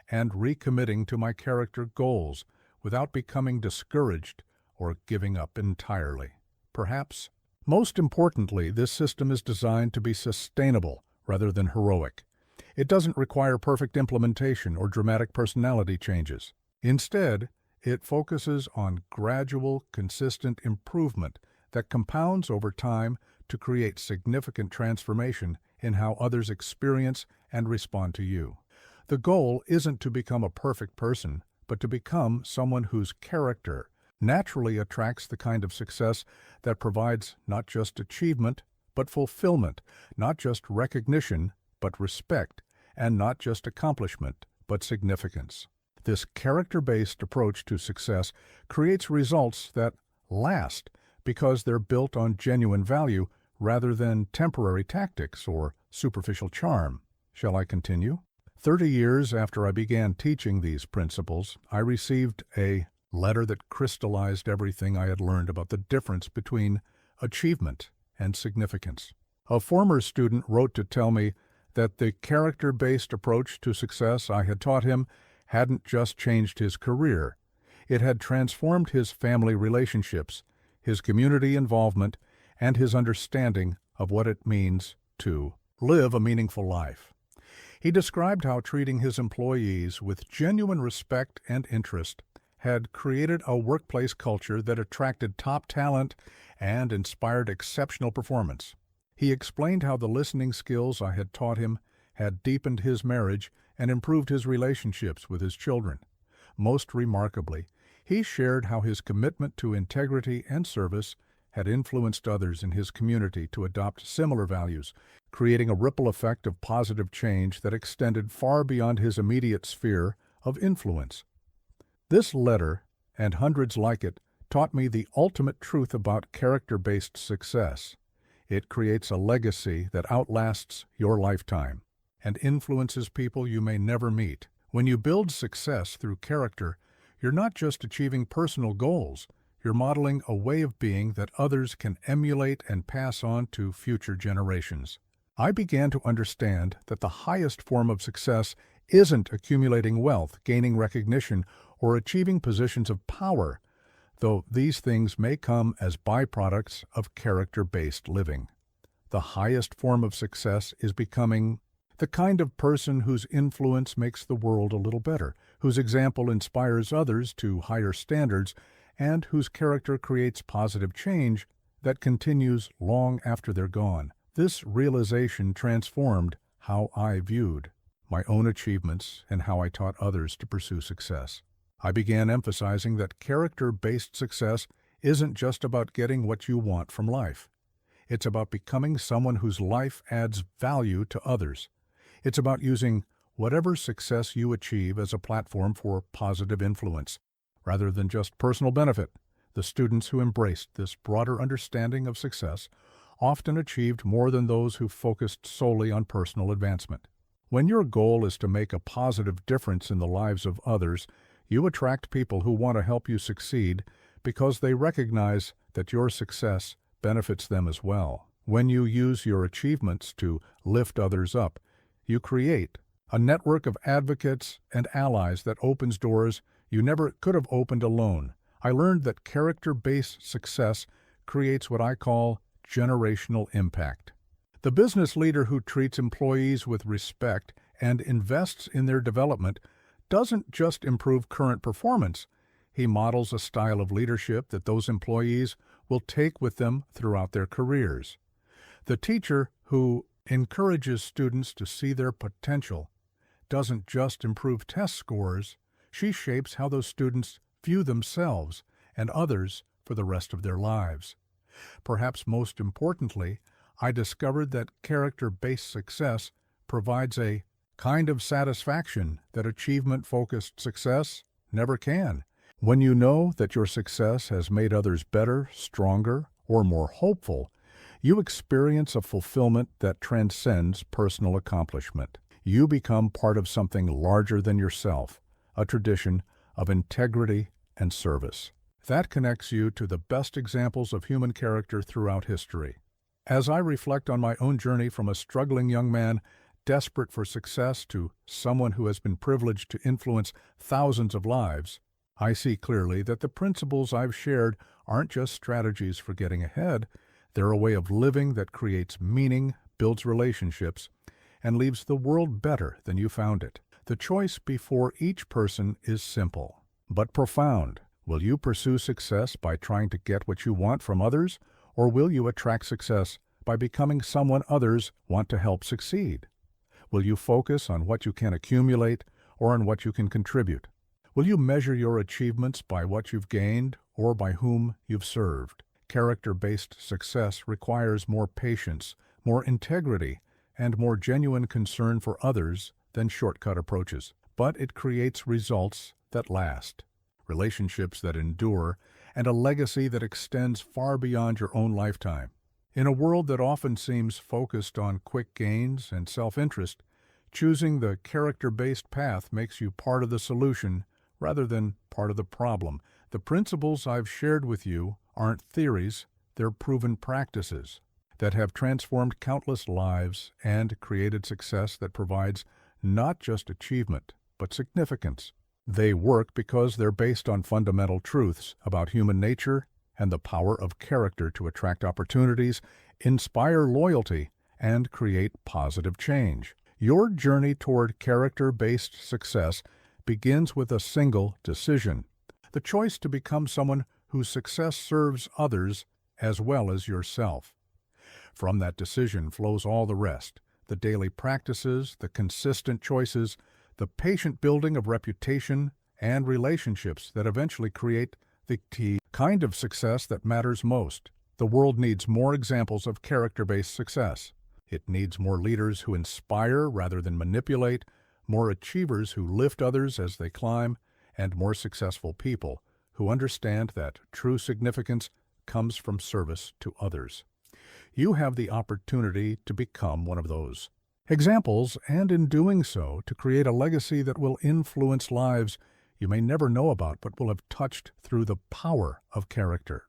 and recommitting to my character goals without becoming discouraged or giving up entirely. Perhaps most importantly, this system is designed to be sustainable rather than heroic. It doesn't require perfect implementation or dramatic personality changes. Instead, it focuses on gradual, consistent improvement that compounds over time to create significant transformation in how others experience and respond to you. The goal isn't to become a perfect person, but to become someone whose character naturally attracts the kind of success that provides not just achievement, but fulfillment, not just recognition, but respect, and not just accomplishment, but significance. This character-based approach to success creates results that last because they're built on genuine value rather than temporary tactics or superficial charm. Shall I continue? 30 years after I began teaching these principles, I received a letter that crystallized everything I had learned about the difference between achievement and significance. A former student wrote to tell me that the character-based approach to success I had taught him hadn't just changed his career, it had transformed his family relationships, his community involvement, and his understanding of what it means to live a meaningful life. He described how treating his employees with genuine respect and interest had created a workplace culture that attracted top talent and inspired exceptional performance. He explained how the listening skills I had taught him had deepened his marriage and improved his relationships with his children. Most remarkably, he shared how his commitment to integrity and service had influenced others in his community to adopt similar values, creating a ripple effect of positive change that extended far beyond his immediate sphere of influence. This letter, and hundreds like it, taught me the ultimate truth about character-based success. It creates a legacy that outlasts your lifetime and influences people you may never meet. When you build success through character, you're not just achieving personal goals, you're modeling a way of being that others can emulate and pass on to future generations. I began to understand that the highest form of success isn't accumulating wealth, gaining recognition, or achieving positions of power, though these things may come as byproducts of character-based living. The highest form of success is becoming the kind of person whose influence makes the world a little better, whose example inspires others to higher standards, and whose character creates positive change that continues long after they're gone. This realization transformed how I viewed my own achievements, and how I taught others to pursue success. I began emphasizing that character-based success isn't just about getting what you want from life. It's about becoming someone whose life adds value to others. It's about using whatever success you achieve as a platform for positive influence, rather than just personal benefit. The students who embraced this broader understanding of success often achieved more than those who focused solely on personal advancement. When your goal is to make a positive difference in the lives of others, you attract people who want to help you succeed because they recognize that your success benefits them as well. When you use your achievements to lift others up, you create a network of advocates and allies that opens doors you never could have opened alone. I learned that character-based success creates what I call generational impact. The business leader who treats employees with respect and invests in their development doesn't just improve current performance. He models a style of leadership that those employees will take with them throughout their careers. The teacher who encourages students to see their potential doesn't just improve test scores, she shapes how those students view themselves and others for the rest of their lives. Perhaps most importantly, I discovered that character-based success provides a kind of satisfaction that achievement-focused success never can. When you know that your success has made others better, stronger, or more hopeful, you experience a fulfillment that transcends personal accomplishment. You become part of something larger than yourself, a tradition of integrity and service. That connects you to the best examples of human character throughout history. As I reflect on my own journey from a struggling young man desperate for success to someone who has been privileged to influence thousands of lives, I see clearly that the principles I've shared aren't just strategies for getting ahead. They're a way of living that creates meaning, builds relationships, and leaves the world better than you found it. The choice before each person is simple, but profound. Will you pursue success by trying to get what you want from others, or will you attract success by becoming someone others want to help succeed? Will you focus on what you can accumulate or on what you can contribute? Will you measure your achievements by what you've gained or by whom you've served? Character-based success requires more patience, more integrity, and more genuine concern for others than shortcut approaches. But it creates results that last, relationships that endure, and a legacy that extends far beyond your own lifetime. In a world that often seems focused on quick gains and self-interest, choosing the character-based path makes you part of the solution rather than part of the problem. The principles I've shared with you aren't theories, they're proven practices that have transformed countless lives and created success that provides not just achievement, but significance. They work because they're based on fundamental truths about human nature and the power of character to attract opportunities, inspire loyalty, and create positive change. Your journey toward character-based success begins with a single decision: the choice to become someone whose success serves others as well as yourself. From that decision flows all the rest: the daily practices, the consistent choices, the patient building of reputation and relationships that eventually create the kind of success that matters most. The world needs more examples of character-based success. It needs more leaders who inspire rather than manipulate, more achievers who lift others as they climb, and more successful people who understand that true significance comes from service to others. You have the opportunity to become one of those examples, and in doing so, to create a legacy that will influence lives you may never know about but will have touched through the power of character.